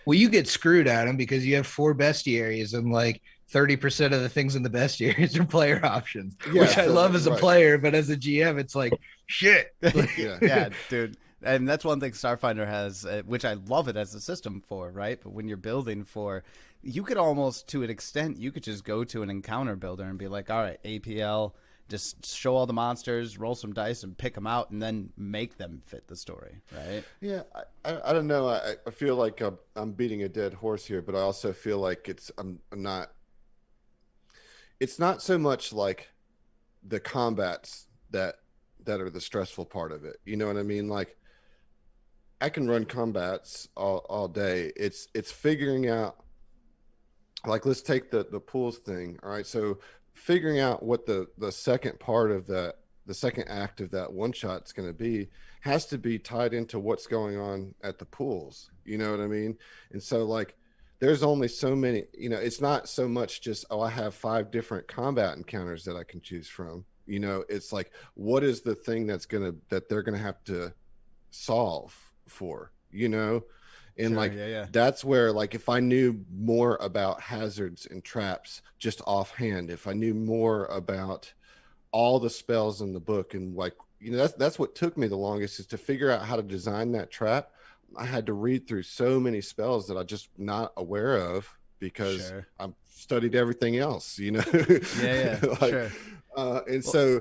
Well, you get screwed, Adam, because you have 4 bestiaries and like 30% of the things in the bestiaries are player options, which I love as a player, but as a GM, it's like, shit. Yeah, dude. And that's one thing Starfinder has, which I love it as a system for, right? But when you're building you could almost, to an extent, you could just go to an encounter builder and be like, all right, APL, just show all the monsters, roll some dice, and pick them out, and then make them fit the story, right? Yeah, I don't know. I feel like I'm beating a dead horse here, but I also feel like I'm not. It's not so much like the combats that are the stressful part of it. You know what I mean? Like I can run combats all day. It's figuring out. Like let's take the pools thing. All right, so figuring out what the second part of the second act of that one shot is going to be has to be tied into what's going on at the pools. You know what I mean? And so like there's only so many, you know, it's not so much just, I have 5 different combat encounters that I can choose from. You know, it's like, what is the thing that they're going to have to solve for, you know? And that's where, like, if I knew more about hazards and traps just offhand, if I knew more about all the spells in the book, and like, you know, that's what took me the longest, is to figure out how to design that trap. I had to read through so many spells that I just not aware of because I've studied everything else, you know? So,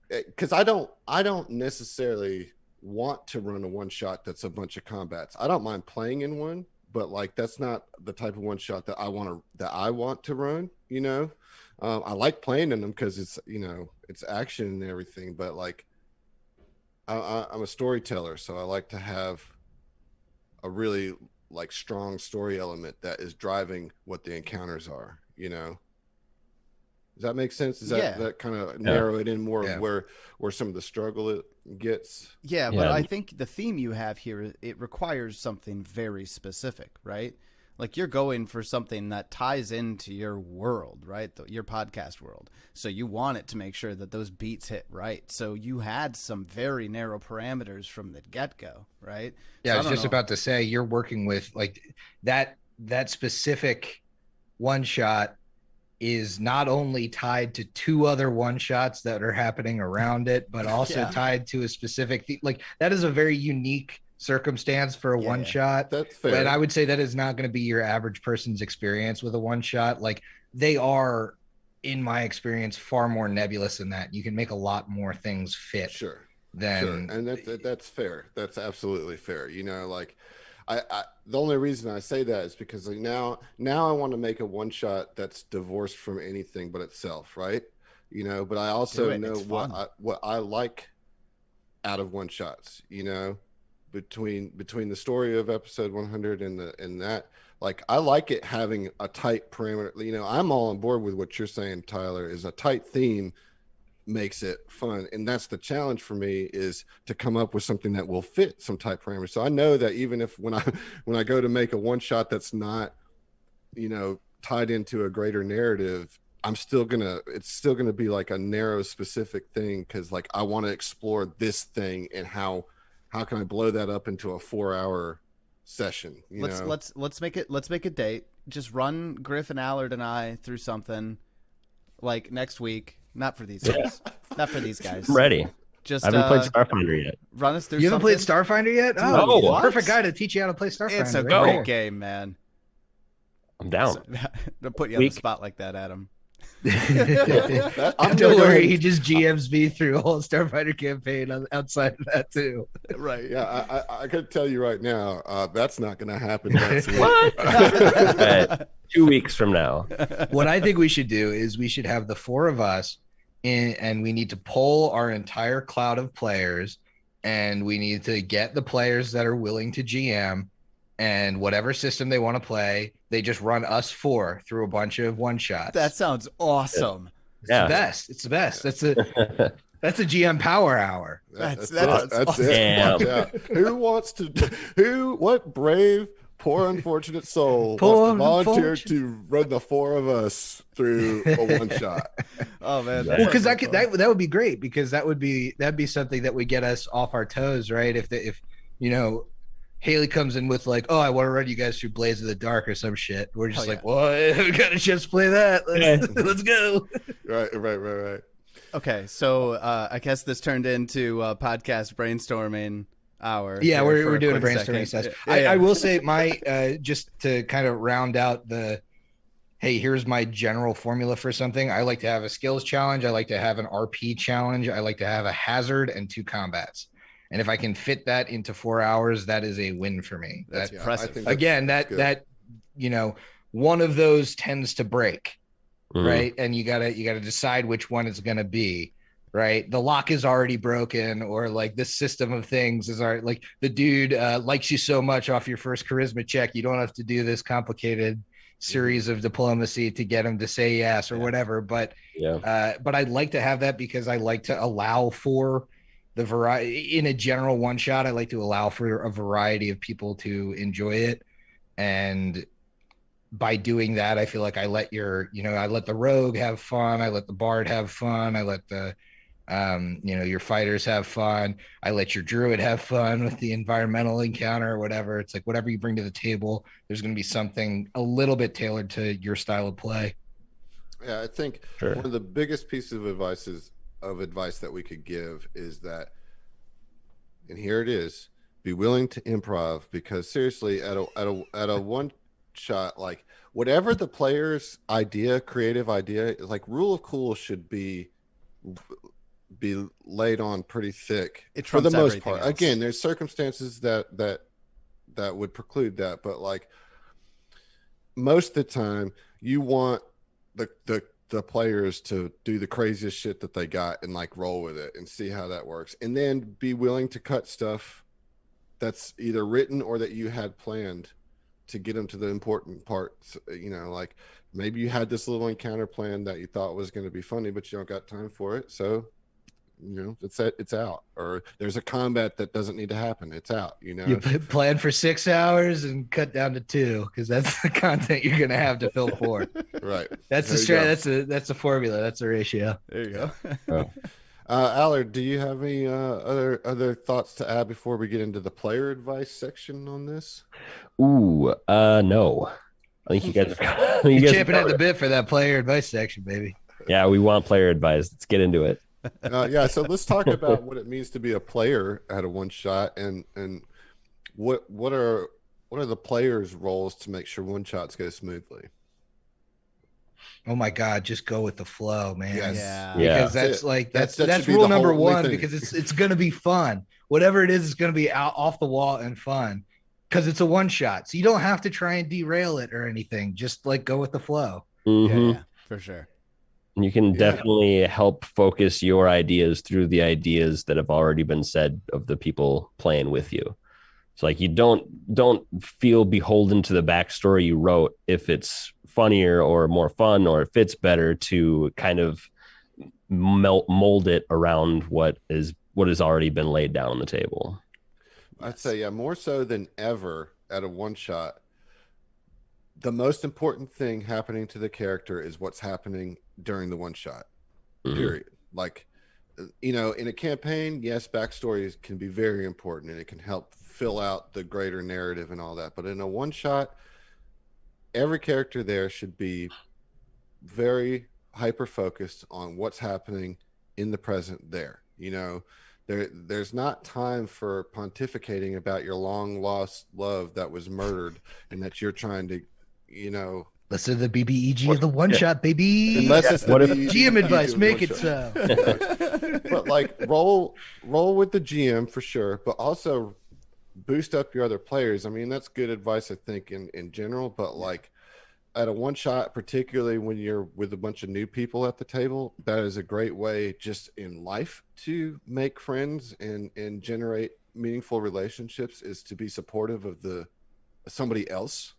because I don't necessarily want to run a one shot that's a bunch of combats. I don't mind playing in one, but like that's not the type of one shot that I want to run. I like playing in them because it's it's action and everything, but like I'm a storyteller, so I like to have a really like strong story element that is driving what the encounters are. Does that make sense? Does that kind of narrow it in more of where some of the struggle it gets? Yeah, but I think the theme you have here, it requires something very specific, right? Like you're going for something that ties into your world, right? Your podcast world. So you want it to make sure that those beats hit right. So you had some very narrow parameters from the get-go, right? Yeah, so I was just about to say, you're working with like that specific one shot is not only tied to 2 other one shots that are happening around it, but also tied to a specific like that is a very unique circumstance for a one shot. That's fair. And I would say that is not going to be your average person's experience with a one shot. Like they are, in my experience, far more nebulous than that. You can make a lot more things fit. Sure. And that's fair. That's absolutely fair. Like I the only reason I say that is because like now I want to make a one shot that's divorced from anything but itself, right? But I also know what I like out of one shots, between the story of episode 100 and that, like I like it having a tight parameter. I'm all on board with what you're saying, Tyler, is a tight theme makes it fun, and that's the challenge for me, is to come up with something that will fit some tight parameters. So I know that even if when I go to make a one shot that's not tied into a greater narrative, it's still gonna be like a narrow specific thing, because like I want to explore this thing and how can I blow that up into a 4-hour session. Let's make a date. Just run Griff and Allard and I through something like next week. Not for these guys. Not for these guys. I'm ready. Just I haven't played Starfinder yet. Run us through. You haven't played Starfinder yet? Oh, perfect guy to teach you how to play Starfinder. It's a great game, man. I'm down. Don't put you on the spot like that, Adam. Don't worry, he just GMs me through a whole Starfighter campaign outside of that too. Right? Yeah, I could tell you right now, that's not going to happen next week. What? 2 weeks from now. What I think we should do is we should have the 4 of us in, and we need to poll our entire cloud of players, and we need to get the players that are willing to GM, and whatever system they want to play, they just run us 4 through a bunch of one shots. That sounds awesome. It's the best. It's the best. That's a GM power hour. That's awesome. it. What brave, poor unfortunate soul wants to volunteer to run the 4 of us through a one shot? Oh man. Well, because that would be great, because that'd be something that would get us off our toes, right? If Haley comes in with like, oh, I want to run you guys through Blaze of the Dark or some shit. We're just like, well, we got to just play that. Let's go. Right. Okay, so I guess this turned into a podcast brainstorming hour. Yeah, we're doing a brainstorming session. I will say just to kind of round out hey, here's my general formula for something. I like to have a skills challenge. I like to have an RP challenge. I like to have a hazard and 2 combats. And if I can fit that into 4 hours, that is a win for me. That's impressive. Again, that one of those tends to break, right? And you gotta decide which one it's gonna be, right? The lock is already broken, or like this system of things is already like the dude likes you so much off your first charisma check, you don't have to do this complicated series of diplomacy to get him to say yes or whatever. But I'd like to have that, because I like to allow for the variety in a general one shot. I like to allow for a variety of people to enjoy it, and by doing that, I feel like I let the rogue have fun, I let the bard have fun, I let the your fighters have fun, I let your druid have fun with the environmental encounter or whatever. It's like whatever you bring to the table, there's going to be something a little bit tailored to your style of play. Yeah, I think one of the biggest pieces of advice that we could give is that, and here it is, be willing to improv, because seriously, at a one shot, like whatever the player's creative idea is, like rule of cool should be laid on pretty thick for the most part. Else. Again, there's circumstances that that would preclude that, but like most of the time you want the players to do the craziest shit that they got and like roll with it and see how that works, and then be willing to cut stuff that's either written or that you had planned to get them to the important parts. Like maybe you had this little encounter plan that you thought was going to be funny, but you don't got time for it, so it's out. Or there's a combat that doesn't need to happen, it's out. You plan for 6 hours and cut down to 2 because that's the content you're gonna have to fill 4. Right. That's the strat. That's the formula. That's the ratio. There you go. Oh. Allard, do you have any other thoughts to add before we get into the player advice section on this? Ooh, no. I think you guys are You're champing at the bit for that player advice section, baby. Yeah, we want player advice. Let's get into it. So let's talk about what it means to be a player at a one shot, and what are the players' roles to make sure one shots go smoothly. Oh my God, just go with the flow, man. Yes. Yeah. Because that's rule number 1, because it's gonna be fun. Whatever it is, it's gonna be off the wall and fun. Because it's a one shot. So you don't have to try and derail it or anything. Just like go with the flow. Mm-hmm. Yeah, for sure. You can definitely help focus your ideas through the ideas that have already been said of the people playing with you. So like you don't feel beholden to the backstory you wrote if it's funnier or more fun, or if it's better to kind of mold it around what has already been laid down on the table. I'd say more so than ever at a one shot, the most important thing happening to the character is what's happening during the one shot. Period. Like, in a campaign, yes, backstories can be very important and it can help fill out the greater narrative and all that. But in a one shot, every character there should be very hyper focused on what's happening in the present there. There's not time for pontificating about your long lost love that was murdered and that you're trying to, listen to the BBEG of the one shot, baby. Unless it's what if GM advice, make it so. But like roll with the GM for sure, but also boost up your other players. I mean, that's good advice, I think, in general, but like at a one shot, particularly when you're with a bunch of new people at the table, that is a great way just in life to make friends and generate meaningful relationships, is to be supportive of somebody else,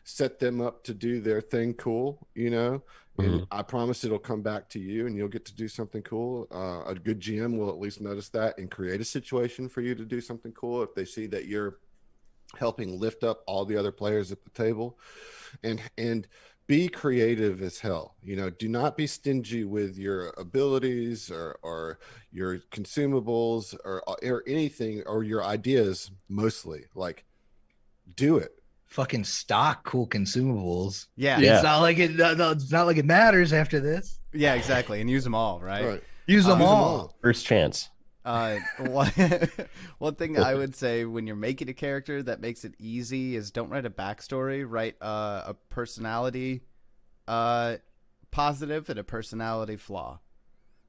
set them up to do their thing cool, and I promise it'll come back to you and you'll get to do something cool. A good GM will at least notice that and create a situation for you to do something cool if they see that you're helping lift up all the other players at the table. And be creative as hell. Do not be stingy with your abilities or your consumables or anything, or your ideas. Mostly, like, do it. Fucking stock cool consumables. Yeah. It's not like it's not like it matters after this. Yeah, exactly. And use them all, right? Use them all. First chance. One thing I would say when you're making a character that makes it easy is don't write a backstory. Write a personality positive and a personality flaw.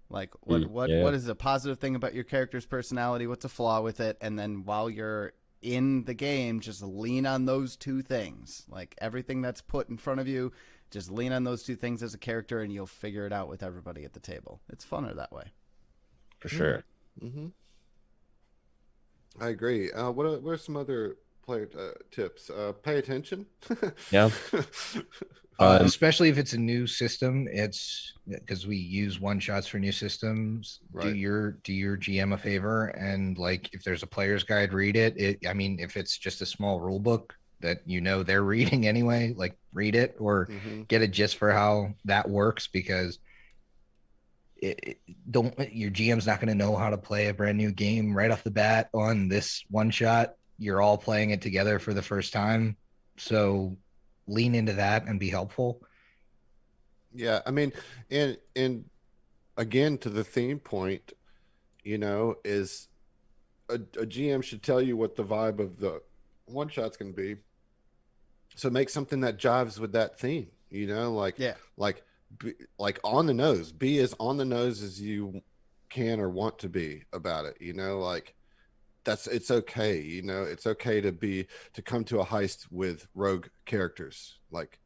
Like what is a positive thing about your character's personality? What's a flaw with it? And then while you're in the game, just lean on those two things. Like everything that's put in front of you, just lean on those two things as a character, and you'll figure it out with everybody at the table. It's funner that way. For sure. Mm-hmm. I agree. What are some other player tips? Pay attention. Yeah. Especially if it's a new system, it's because we use one shots for new systems. Right. Do your GM a favor, and like if there's a player's guide, read it. I mean, if it's just a small rule book that they're reading anyway, like read it or get a gist for how that works, because your GM's not going to know how to play a brand new game right off the bat on this one shot. You're all playing it together for the first time, so lean into that and be helpful. Yeah, I mean, and again, to the theme point, is a GM should tell you what the vibe of the one shot's going to be. So make something that jives with that theme, like on the nose. Be as on the nose as you can or want to be about it. Like it's okay. It's okay to come to a heist with rogue characters. Like,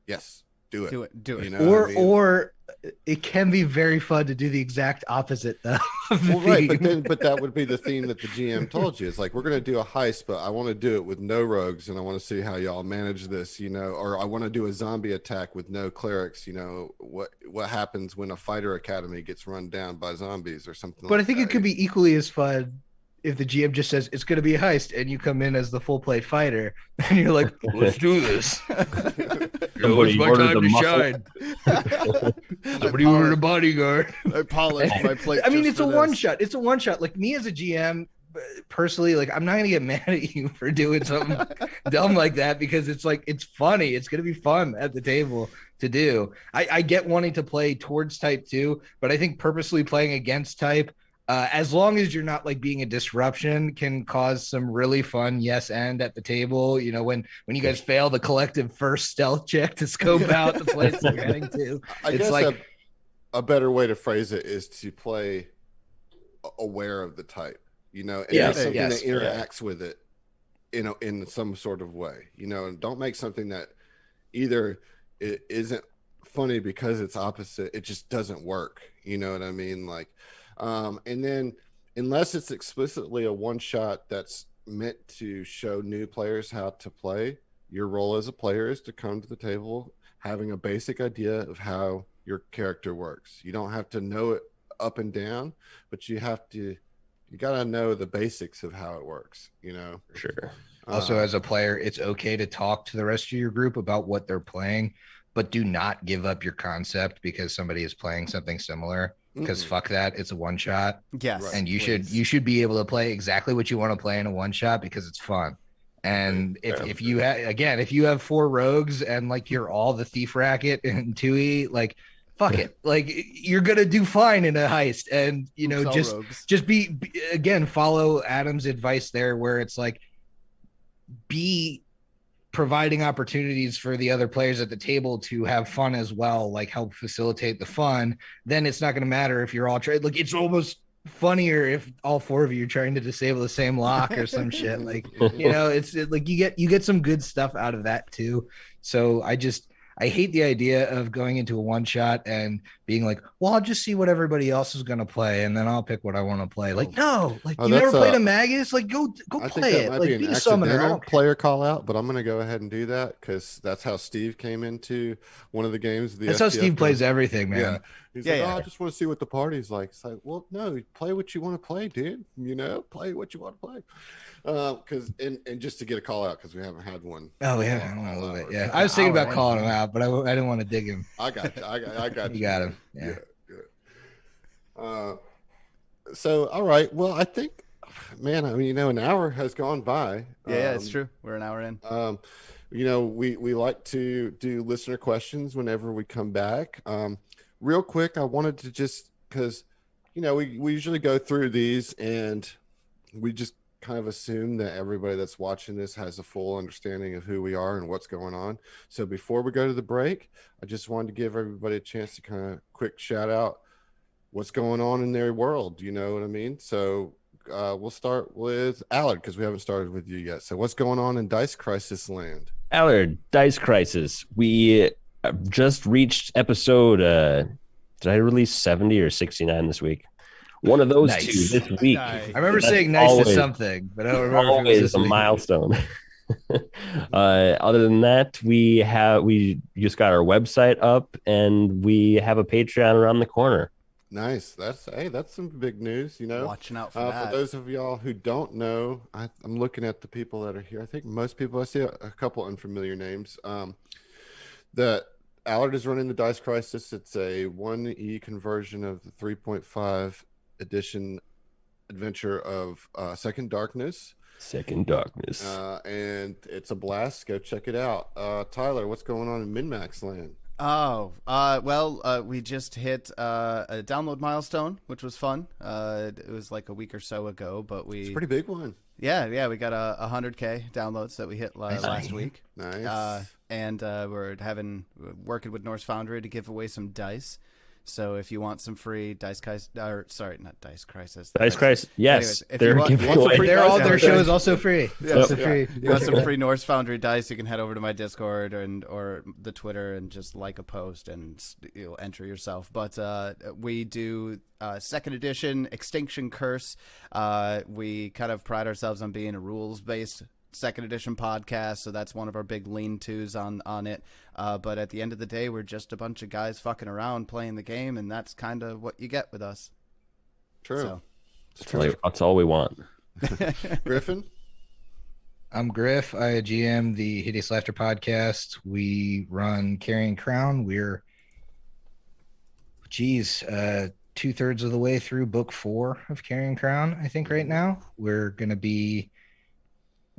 yes, do it. Do it. You know what I mean? Or it can be very fun to do the exact opposite though. Well, right, but that would be the theme that the GM told you. It's like, we're going to do a heist, but I want to do it with no rogues, and I want to see how y'all manage this, or I want to do a zombie attack with no clerics. What happens when a fighter academy gets run down by zombies or something But like I think that. it could be equally as fun if the GM just says it's going to be a heist and you come in as the full play fighter and you're like, let's do this. Somebody ordered the muscle. shine. Somebody ordered a bodyguard. I polished my plate. I mean, just it's a for this. one shot. It's a one shot. Like me as a GM, personally, like I'm not gonna get mad at you for doing something dumb like that because it's like it's funny. It's gonna be fun at the table to do. I get wanting to play towards type too, but I think purposely playing against type, as long as you're not like being a disruption, can cause some really fun yes and at the table. When you guys fail the collective first stealth check to scope out the place you're heading to. I It's guess like a better way to phrase it is to play aware of the type, and Yes, make something yes. that interacts with it, in some sort of way, and don't make something that either it isn't funny because it's opposite, it just doesn't work. You know what I mean? Like, and then unless it's explicitly a one shot that's meant to show new players how to play, your role as a player is to come to the table having a basic idea of how your character works. You don't have to know it up and down, but you got to know the basics of how it works, For sure. Also, as a player, it's okay to talk to the rest of your group about what they're playing, but do not give up your concept because somebody is playing something similar. Because fuck that, it's a one shot, Yes, Right. and you please. should be able to play exactly what you want to play in a one shot because it's fun. And if you if you have 4 rogues and like you're all the thief racket and 2E, like fuck it, like you're gonna do fine in a heist. And Oops, all just rogues. be again, follow Adam's advice there, where it's like be providing opportunities for the other players at the table to have fun as well, like help facilitate the fun. Then it's not going to matter if you're all trying. Like it's almost funnier if all 4 of you are trying to disable the same lock or some shit. Like it's like you get some good stuff out of that too. So I hate the idea of going into a one shot and being like, well, I'll just see what everybody else is going to play and then I'll pick what I want to play. Like, no, like Oh, you never that's played a Magus? Like go I think play that it. might Like be be an a summoner. I accidental don't care. player call out, but I'm going to go ahead and do that because that's how Steve came into one of the games. That's how Steve plays everything, man. Yeah. He's Yeah, like, yeah. I just want to see what the party's like. It's like, well, no, play what you want to play, dude. Play what you want to play. Because and just to get a call out because we haven't had one. Oh yeah, all I love it. hours. Yeah, I was thinking about Hour calling in. him out, but I didn't want to dig him. I got you. I got You got him. Yeah. Good. So all right. Well, I think, man, I mean, an hour has gone by. Yeah, it's true. We're an hour in. We like to do listener questions whenever we come back. Real quick, I wanted to just because we usually go through these and we just kind of assume that everybody that's watching this has a full understanding of who we are and what's going on. So before we go to the break, I just wanted to give everybody a chance to kind of quick shout out what's going on in their world. You know what I mean? So we'll start with Allard because we haven't started with you yet. So what's going on in Dice Crisis land? Allard, Dice Crisis. We just reached episode, did I release 70 or 69 this week? One of those Nice. two this week. Nice. I remember That's saying nice always- to something, but I don't remember if it was Always this a week. milestone. Other than that, we just got our website up and we have a Patreon around the corner. Nice. That's some big news, Watching out for that. For those of y'all who don't know, I'm looking at the people that are here. I think most people, I see a couple unfamiliar names. That Allard is running the Dice Crisis. It's a 1E conversion of the 3.5 edition adventure of Second Darkness. Second Darkness. And it's a blast. Go check it out. Tyler, what's going on in Min-Max land? We just hit a download milestone, which was fun. It was like a week or so ago, but It's a pretty big one. yeah, we got 100K downloads that we hit last week. Nice. And we're working with Norse Foundry to give away some dice. So if you want some free Dice Crisis, or sorry, not Dice Crisis. Dice Crisis, yes, Anyways, if they're you want- giving want some away- free They're all dice their out there. shows also free. Yeah, Also yeah. free. You want some free Norse Foundry dice? You can head over to my Discord or the Twitter and just like a post and you'll enter yourself. But we do second edition Extinction Curse. We kind of pride ourselves on being a rules based second edition podcast, so that's one of our big lean-tos on it. But at the end of the day, we're just a bunch of guys fucking around playing the game, and that's kind of what you get with us. True. So. That's all we want. Griffin? I'm Griff. I GM the Hideous Laughter podcast. We run Carrying Crown. We're, 2/3 of the way through book 4 of Carrying Crown, I think, right now. We're going to be,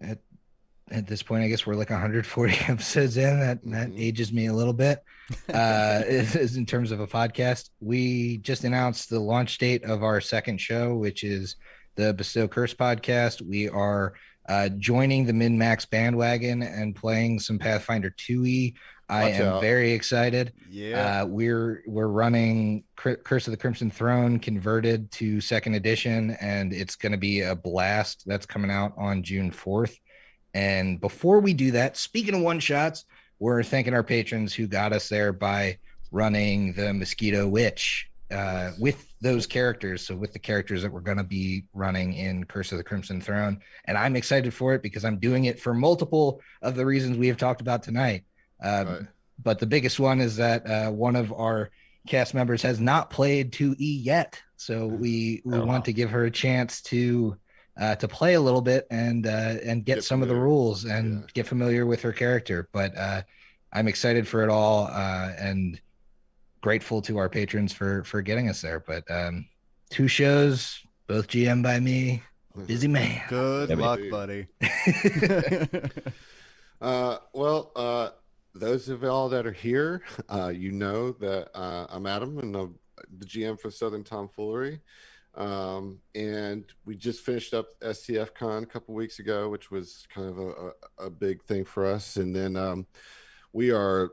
at this point, I guess we're like 140 episodes in. That ages me a little bit in terms of a podcast. We just announced the launch date of our second show, which is the Bestow Curse podcast. We are joining the Min-Max bandwagon and playing some Pathfinder 2e. I Watch am out. very excited. Yeah. We're running Curse of the Crimson Throne converted to second edition, and it's going to be a blast. That's coming out on June 4th. And before we do that, speaking of one-shots, we're thanking our patrons who got us there by running the Mosquito Witch with those characters. So with the characters that we're going to be running in Curse of the Crimson Throne. And I'm excited for it because I'm doing it for multiple of the reasons we have talked about tonight. Right. But the biggest one is that one of our cast members has not played 2E yet. So we want to give her a chance to play a little bit and get some of the familiar. rules and get familiar with her character. But I'm excited for it all and grateful to our patrons for getting us there. But 2 shows, both GM by me, busy man. Good Yeah, luck, baby. buddy. Those of y'all that are here, you know that I'm Adam and I'm the GM for Southern Tomfoolery. And we just finished up STF Con a couple weeks ago, which was kind of a big thing for us. And then we are,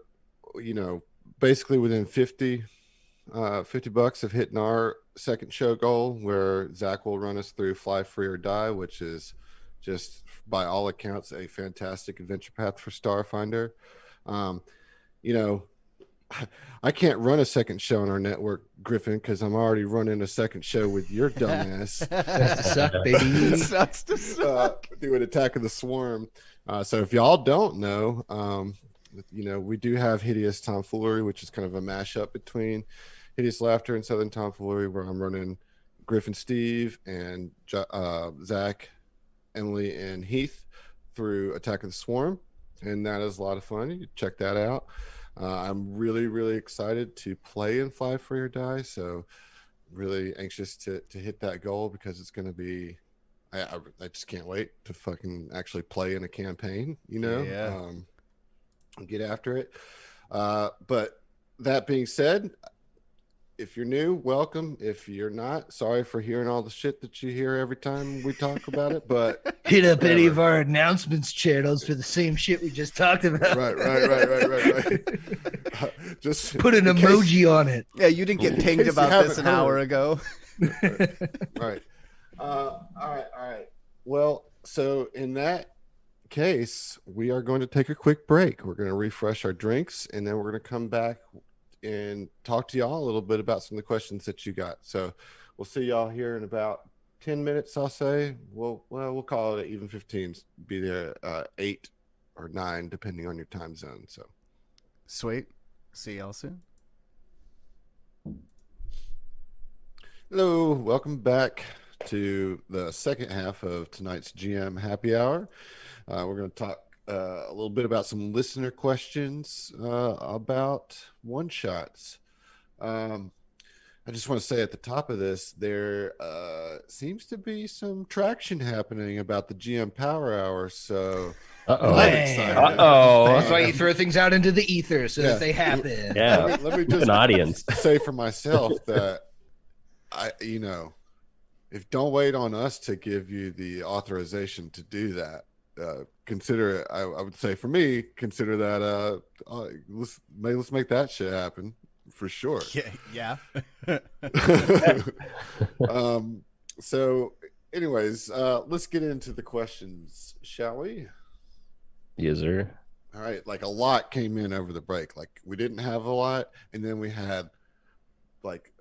basically within $50 of hitting our second show goal, where Zach will run us through Fly Free or Die, which is just by all accounts a fantastic adventure path for Starfinder. I can't run a second show on our network, Griffin, because I'm already running a second show with your dumbass. Suck, baby. Sucks to suck. Doing Attack of the Swarm. So if y'all don't know, we do have Hideous Tomfoolery, which is kind of a mashup between Hideous Laughter and Southern Tomfoolery, where I'm running Griffin, Steve, and Zach, Emily, and Heath through Attack of the Swarm. And that is a lot of fun. You check that out. I'm really, really excited to play in Fly Free or Die. So really anxious to hit that goal because it's going to be, I just can't wait to fucking actually play in a campaign, Yeah. Get after it. But that being said, if you're new, welcome. If you're not, sorry for hearing all the shit that you hear every time we talk about it. But Hit up any of our announcements channels for the same shit we just talked about. right. Just Put an in case- emoji on it. Yeah, you didn't get In pinged case you about this haven't an hour heard. ago. Right. All right. Well, so in that case, we are going to take a quick break. We're going to refresh our drinks, and then we're going to come back and talk to y'all a little bit about some of the questions that you got. So we'll see y'all here in about 10 minutes, I'll say. We'll call it even 15. Be there 8 or 9, depending on your time zone. So Sweet. See y'all soon. hello, welcome back to the second half of tonight's GM Happy Hour. We're going to talk a little bit about some listener questions about one-shots. I just want to say at the top of this, there seems to be some traction happening about the GM Power Hour. So Uh-oh. I'm excited. That's why you throw things out into the ether so Yeah. that they happen. Yeah. Let me just An audience. say for myself that if don't wait on us to give you the authorization to do that. Consider it. I would say for me, consider that. Let's make that shit happen. for sure. Yeah. So anyways, let's get into the questions, shall we? Yes, sir. All right, like a lot came in over the break. Like we didn't have a lot, and then we had like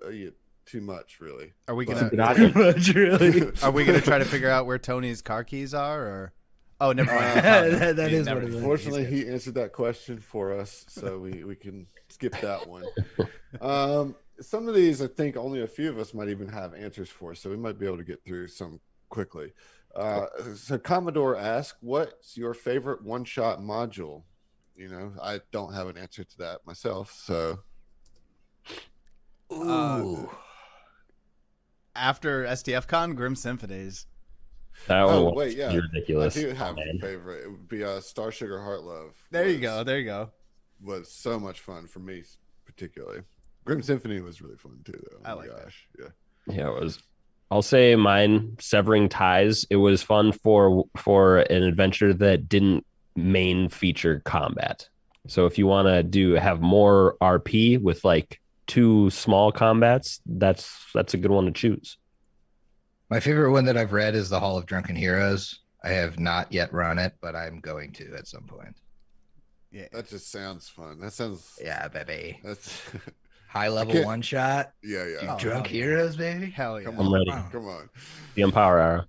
too much, really. Are we But- gonna Too much, really. Are we gonna try to figure out where Tony's car keys are, or? Oh, never mind. He found them. That He is never- what it is. Fortunately, he's good. he answered that question for us, so we can skip that one. Some of these, I think, only a few of us might even have answers for, so we might be able to get through some quickly. So Commodore asked, "What's your favorite one-shot module?" You know, I don't have an answer to that myself, so. Ooh. After STFCon, Grim Symphonies. That one Oh was wait, yeah, ridiculous. I do have man. a favorite. It would be Star Sugar Heart Love. There you go. There you go. Was so much fun for me, particularly. Grim Symphony was really fun too, though. I Oh my like that. gosh, yeah. Yeah, it was. I'll say mine, Severing Ties. It was fun for an adventure that didn't main feature combat. So if you want to have more RP with like 2 small combats, that's a good one to choose. My favorite one that I've read is The Hall of Drunken Heroes. I have not yet run it, but I'm going to at some point. Yeah. That just sounds fun. That sounds. Yeah, baby. That's. High level can't- one shot. Yeah, yeah. You Oh, drunk hell yeah. heroes, baby. Hell yeah. Come I'm on, ready. Wow. come on. The Empower Arrow.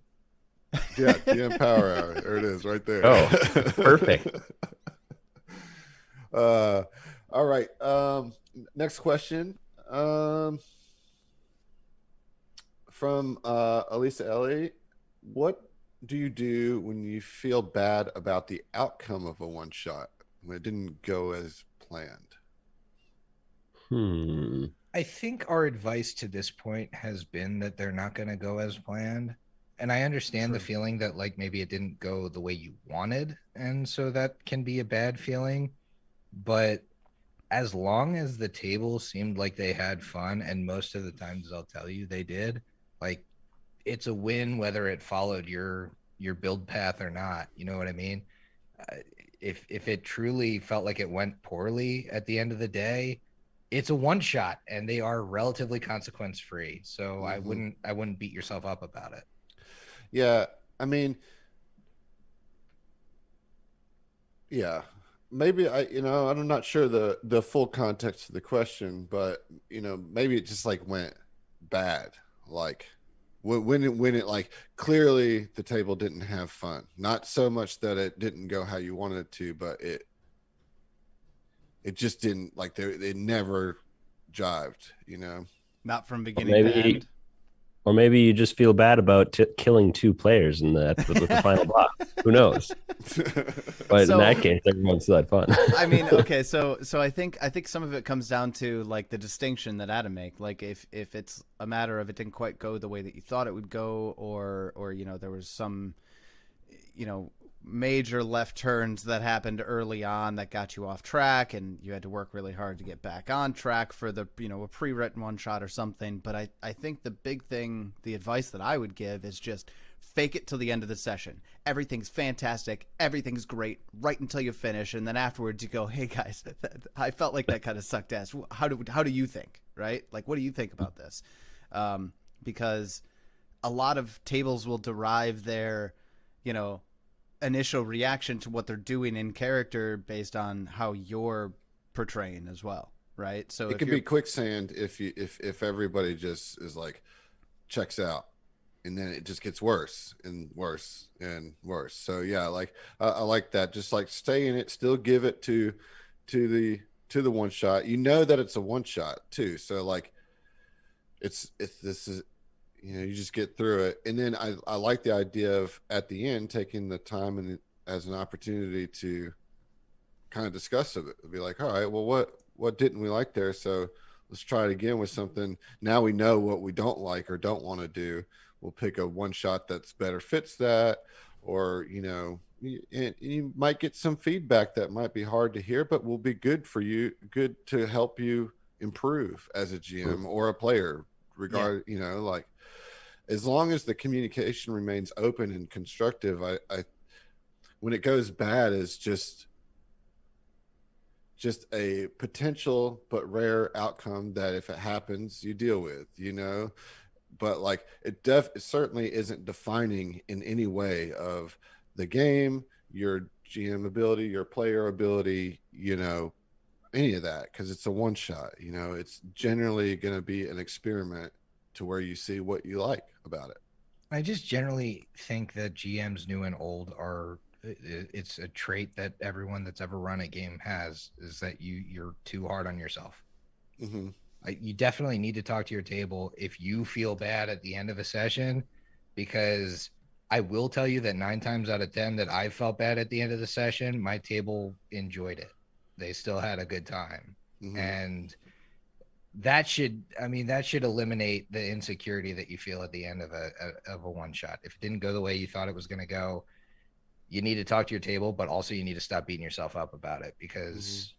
Yeah, DM Power Hour. There it is, right there. Oh, perfect. All right. Next question. From Elisa Ellie. What do you do when you feel bad about the outcome of a one shot when it didn't go as planned? I think our advice to this point has been that they're not going to go as planned. And I understand the True. feeling that like maybe it didn't go the way you wanted. And so that can be a bad feeling. But as long as the table seemed like they had fun, and most of the times I'll tell you they did, like it's a win whether it followed your build path or not. You know what I mean? If it truly felt like it went poorly at the end of the day, it's a one shot and they are relatively consequence free. So I wouldn't beat yourself up about it. Yeah, I mean, yeah, maybe I'm not sure the full context of the question, but maybe it just like went bad, like when it like clearly the table didn't have fun, not so much that it didn't go how you wanted it to, but it just didn't, like they never jived, Not from beginning to end. Or maybe you just feel bad about killing 2 players with the final boss. Who knows? But in that case, everyone still had fun. I mean, okay, so I think some of it comes down to like the distinction that Adam make. Like if it's a matter of it didn't quite go the way that you thought it would go, or there was some major left turns that happened early on that got you off track, and you had to work really hard to get back on track for the a pre-written one shot or something. But I think the big thing, the advice that I would give is just fake it till the end of the session. Everything's fantastic, everything's great right until you finish, and then afterwards you go, hey guys, I felt like that kind of sucked ass. How do you think, right? Like, what do you think about this? Because a lot of tables will derive their initial reaction to what they're doing in character based on how you're portraying as well, right? So it could be quicksand if everybody just is like checks out, and then it just gets worse and worse and worse. So yeah, like I like that. Just like stay in it, still give it to the one shot. That it's a one shot too. So like this is you just get through it. And then I like the idea of at the end taking the time and as an opportunity to kind of discuss it. Be like, all right, well, what didn't we like there? So let's try it again with something. Now we know what we don't like or don't want to do. We'll pick a one shot that's better fits that, or you might get some feedback that might be hard to hear, but will be good for you, good to help you improve as a GM or a player. Like as long as the communication remains open and constructive, I when it goes bad is just just a potential but rare outcome that if it happens, you deal with, but like it certainly isn't defining in any way of the game, your GM ability, your player ability, any of that, because it's a one shot. It's generally going to be an experiment to where you see what you like about it. I just generally think that GMs new and old it's a trait that everyone that's ever run a game has, is that you're too hard on yourself. Mm-hmm. You definitely need to talk to your table if you feel bad at the end of a session, because I will tell you that 9 times out of 10 that I felt bad at the end of the session, my table enjoyed it. They still had a good time. Mm-hmm. And that should eliminate the insecurity that you feel at the end of a one shot. If it didn't go the way you thought it was going to go, you need to talk to your table, but also you need to stop beating yourself up about it, because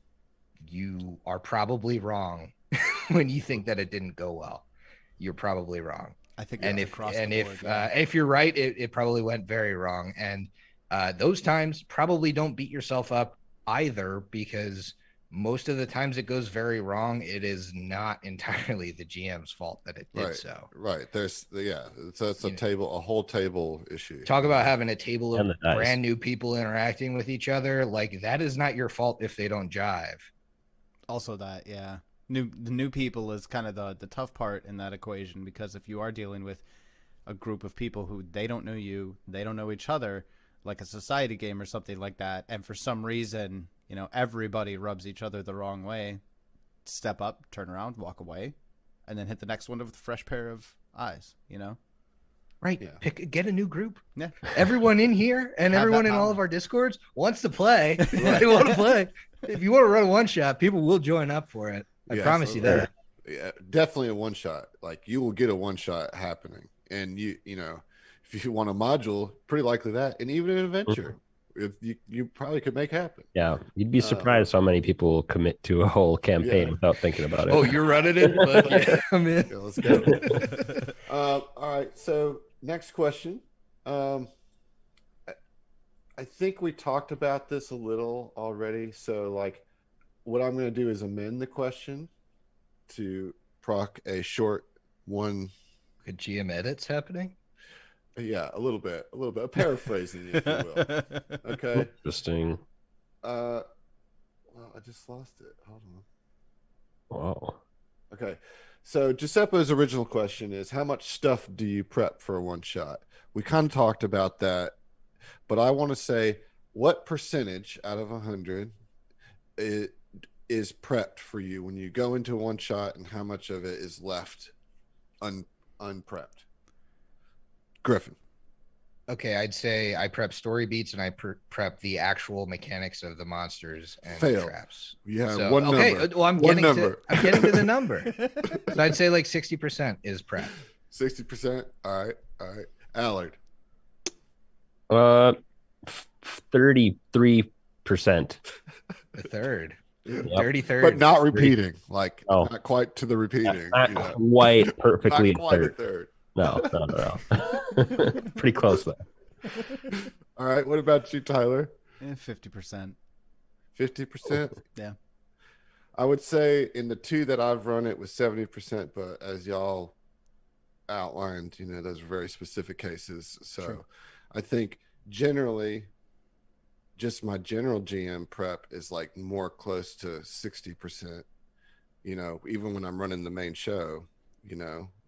you are probably wrong when you think that it didn't go well. You're probably wrong. I think, if you're right, it probably went very wrong. And those times, probably don't beat yourself up either, because most of the times it goes very wrong, it is not entirely the GM's fault that it did so. Right. There's it's a whole table issue. Talk about having a table of brand new people interacting with each other. Like, that is not your fault if they don't jive. Also that, yeah. The new people is kind of the tough part in that equation, because if you are dealing with a group of people who they don't know you, they don't know each other, like a society game or something like that, and for some reason, everybody rubs each other the wrong way, step up, turn around, walk away, and then hit the next one with a fresh pair of eyes, Right. Yeah. Get a new group. Yeah. Everyone in here and everyone in all of our Discords wants to play. They want to play. If you want to run a one shot, people will join up for it. I promise you that. Yeah, definitely a one shot. Like, you will get a one shot happening, and if you want a module, pretty likely that, and even an adventure, if you probably could make happen. Yeah, you'd be surprised how many people commit to a whole campaign without thinking about it. Oh, you're running it? Yeah, I'm in. Yeah, let's go. All right. So next question. I think we talked about this a little already. So, like, what I'm going to do is amend the question to proc a short one. Good GM edits happening? Yeah, a little bit. Paraphrasing, if you will. Okay. Interesting. Well, I just lost it. Hold on. Wow. Okay. So Giuseppe's original question is, how much stuff do you prep for a one shot? We kind of talked about that, but I want to say, what percentage out of 100 is prepped for you when you go into one shot, and how much of it is left unprepped? Griffin. Okay, I'd say I prep story beats and I prep the actual mechanics of the monsters and Fail. traps. Yeah, one okay, number. well, I'm One getting number. to the number. So I'd say like 60% is prep. 60%. All right. Allard. 33%. The third. Yep. Dirty third. But not repeating. Like, Oh. not quite to the repeating. Not you know. quite perfectly Not quite a third. third. No. Pretty close though. All right. What about you, Tyler? 50%. 50%? Yeah. I would say in the 2 that I've run, it was 70%, but as y'all outlined, those are very specific cases. So True. I think generally, just my general GM prep is like more close to 60%, even when I'm running the main show,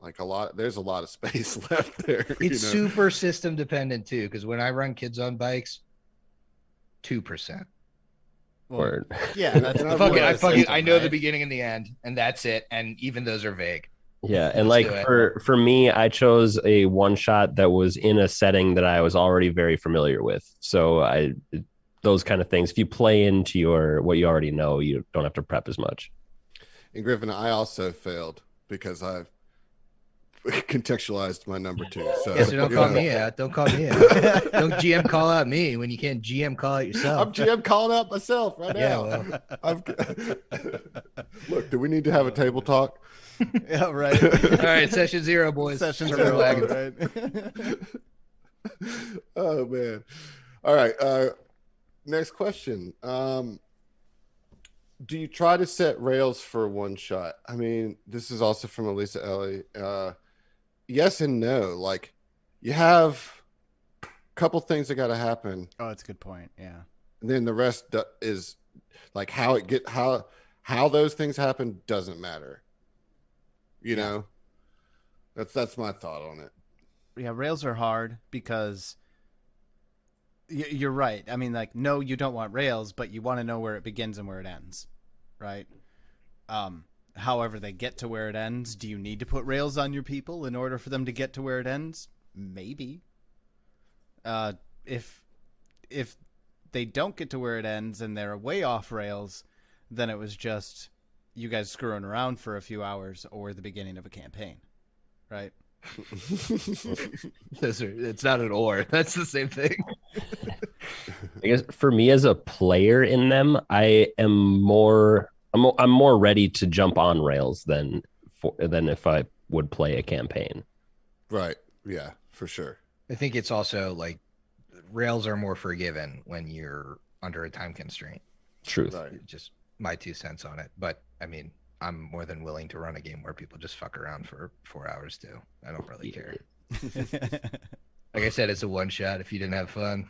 like there's a lot of space left there. It's super system dependent too, because when I run kids on bikes, 2%. Word. Yeah, that's I know the beginning and the end, and that's it. And even those are vague. Yeah, and Let's like do it. for me, I chose a one shot that was in a setting that I was already very familiar with. So those kind of things, if you play into what you already know, you don't have to prep as much. And Griffin, I also failed because I've contextualized my number 2. So, Yeah, so don't call me out. Don't call me out. Don't GM call out me when you can't GM call out yourself. I'm GM calling out myself right now. Yeah, well. Look, do we need to have a table talk? Yeah, right. All right, session 0, boys. Session Circle 0, wagons. right? Oh, man. All right. Next question. do you try to set rails for one shot? I mean, this is also from Elisa Ellie. Yes and no. Like, you have a couple things that got to happen, Oh, that's a good point. Yeah. and then the rest is like how those things happen doesn't matter. You know, that's my thought on it. Yeah, rails are hard because you're right. I mean, like, no, you don't want rails, but you want to know where it begins and where it ends, right? However they get to where it ends, do you need to put rails on your people in order for them to get to where it ends? Maybe. If they don't get to where it ends and they're way off rails, then it was just you guys screwing around for a few hours or the beginning of a campaign, right? It's not an or. That's the same thing. I guess for me as a player in them, I'm more ready to jump on rails than if I would play a campaign. Right. Yeah, for sure. I think it's also like rails are more forgiven when you're under a time constraint. Truth. Right. Just my 2 cents on it. But I mean, I'm more than willing to run a game where people just fuck around for 4 hours too. I don't really care. Like I said, it's a one shot. If you didn't have fun,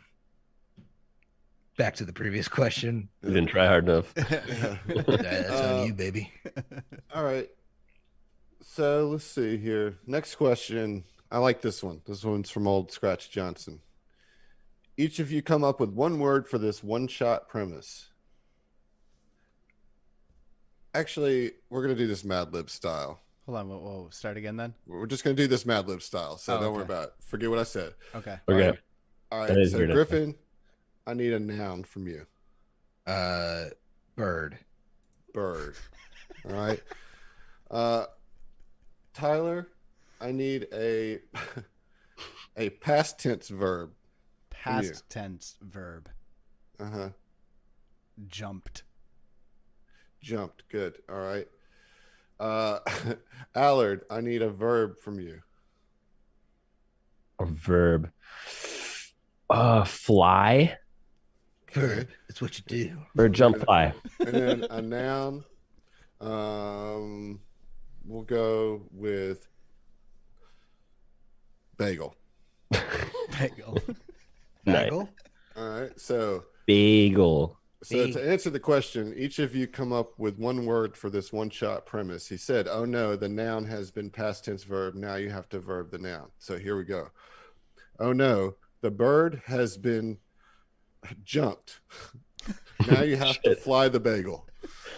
back to the previous question. You didn't try hard enough. That's on you, baby. All right. So let's see here. Next question. I like this one. This one's from Old Scratch Johnson. Each of you come up with one word for this one-shot premise. Actually, we're going to do this Mad Lib style. Hold on, we'll start again then. We're just going to do this Mad Lib style, so don't worry okay. about it. Forget what I said. Okay. Okay. All That right. is So weird. Griffin, I need a noun from you. Bird. Bird. All right. Tyler, I need a past tense verb. Past tense verb. Uh-huh. Jumped. Jumped. Good. All right. Allard, I need a verb from you. A verb. Fly Bird. It's what you do. or jump fly. And then a noun. We'll go with bagel. Bagel. Nice. Bagel? All right. So Bagel. to answer the question, each of you come up with one word for this one-shot premise. He said, "Oh no, the noun has been past tense verb. Now you have to verb the noun." So here we go. Oh no, the bird has been jumped. Now you have to fly the bagel.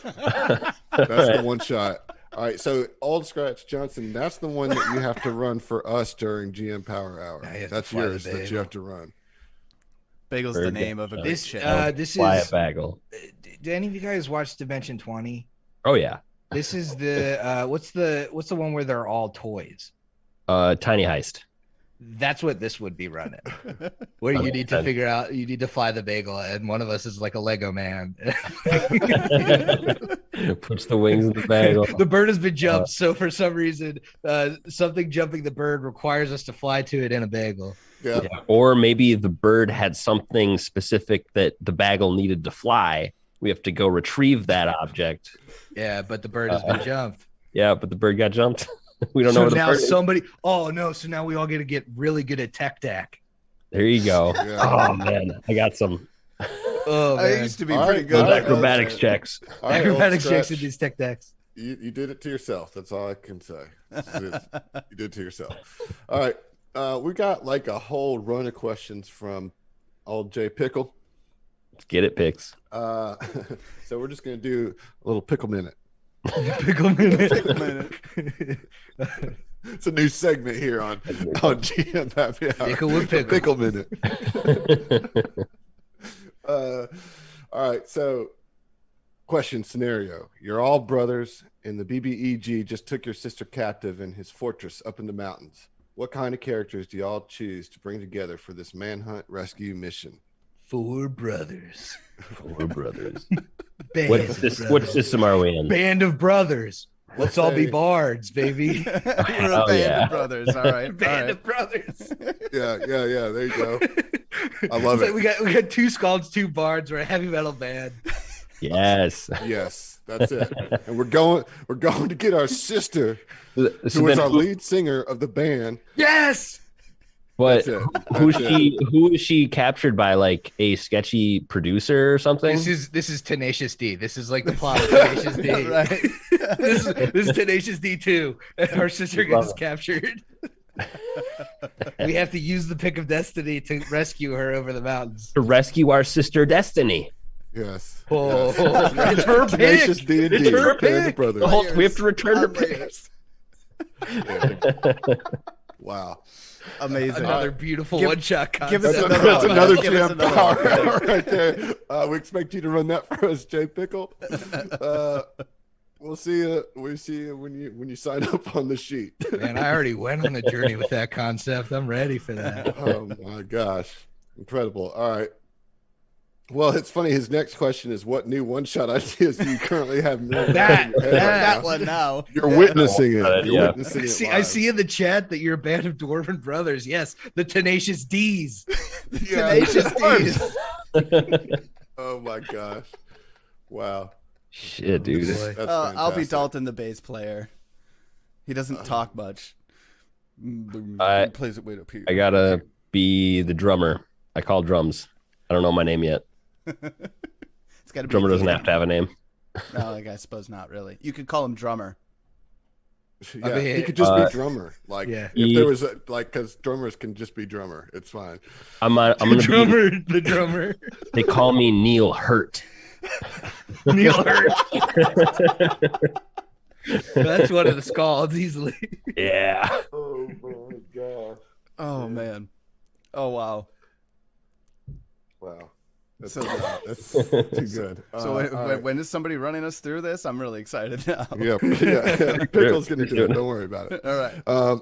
That's the one shot. All right, so Old Scratch Johnson, that's the one that you have to run for us during GM Power Hour. Now you have to That's fly the yours that you bagel. have to run. Bagel's the Bird name of a big This shit. this Fly a is. bagel. Did any of you guys watch Dimension 20? Oh yeah. This is the what's the one where they're all toys? Tiny heist. That's what this would be running. Where you need to figure out, you need to fly the bagel, and one of us is like a Lego man. Puts the wings in the bagel. The bird has been jumped, so for some reason, something jumping the bird requires us to fly to it in a bagel. Yeah. Yeah. Or maybe the bird had something specific that the bagel needed to fly. We have to go retrieve that object. Yeah, but the bird has been jumped. Yeah, but the bird got jumped. We don't know So where the now bird is. somebody. Oh no! So now we all get to get really good at tech deck. There you go. Yeah. Oh man, I got some Oh I man! used to be All pretty right, good. all at right, those. acrobatics checks. All right, Old Acrobatic checks in Scratch, these tech decks. you did it to yourself. That's all I can say. You did it to yourself. All right. We got like a whole run of questions from old Jay Pickle. Let's get it, picks. So we're just going to do a little pickle minute. Pickle minute. Pickle minute. It's a new segment here on GM Happy Hour. Pickle with The pickle. minute. All right. So, question scenario: you're all brothers, and the BBEG just took your sister captive in his fortress up in the mountains. What kind of characters do y'all choose to bring together for this manhunt rescue mission? 4 brothers. 4 brothers. Band What, of what brothers. system are we in? Band of brothers. Let's all be say- bards, baby. We're a Oh, band yeah. of brothers. All right. Band of brothers. Yeah. There you go. I love It's like it. we got 2 skalds, 2 bards. We're a heavy metal band. Yes. Yes, that's it. And we're going to get our sister, So who is then our lead singer of the band. Yes. But That's it. who's That's it. who is she captured by, like a sketchy producer or something? This is Tenacious D. This is like the plot of Tenacious D. Right. this is Tenacious D too. Our sister Love gets it. captured. We have to use the pick of destiny to rescue her over the mountains. To rescue our sister Destiny. Yes. Oh, Yes. it's her Tenacious pick. D&D. It's her Band of pick. Brothers. The whole, we have to return her On pick. layers. Yeah. Wow. Amazing. Another beautiful Give- one-shot concept. give us That's, another that's one. another Give us jam another power one. hour right there. We expect you to run that for us, Jay Pickle. We'll see you. We see you when you sign up on the sheet. Man, I already went on the journey with that concept. I'm ready for that. Oh my gosh, incredible! All right. Well, it's funny. His next question is, "What new one-shot ideas do you currently have?" in your head That right that now? one now. You're witnessing it. Yeah. You're witnessing it. I see in the chat that you're a band of dwarven brothers. Yes, the Tenacious D's. Yeah, Tenacious of course. D's. Oh my gosh! Wow. Shit, dude. boy. That's I'll be fantastic. Dalton, the bass player. He doesn't talk much. I- He plays it way up here. I gotta be the drummer. I call drums. I don't know my name yet. It's got to be. Drummer doesn't Peter. have to have a name. No, like, I suppose not really. You could call him drummer. Yeah, mean, he could just uh, be drummer. Like, yeah. if there was a, like, because drummers can just be drummer. It's fine. I'm gonna be. The drummer. They call me Neil Hurt. Neil Hurt. That's one of the scalds easily. Yeah. Oh my gosh! Oh man. Oh wow. Wow. That's, So- that's too good. So all right. when is somebody running us through this? I'm really excited now. Yeah, Pickle's gonna do it. Don't worry about it. All right. All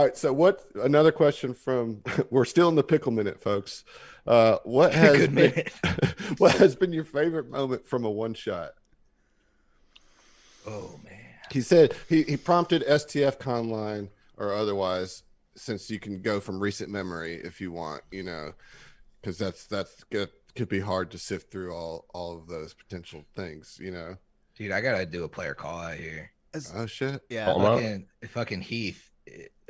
right. So, another question from? We're still in the pickle minute, folks. What has Good been, minute. what has been your favorite moment from a one shot? Oh man. He said he prompted STF Conline or otherwise, since you can go from recent memory if you want, because that's good. Could be hard to sift through all of those potential things, Dude, I gotta do a player call out here. Oh shit! Yeah. Oh, wow. Fucking Heath.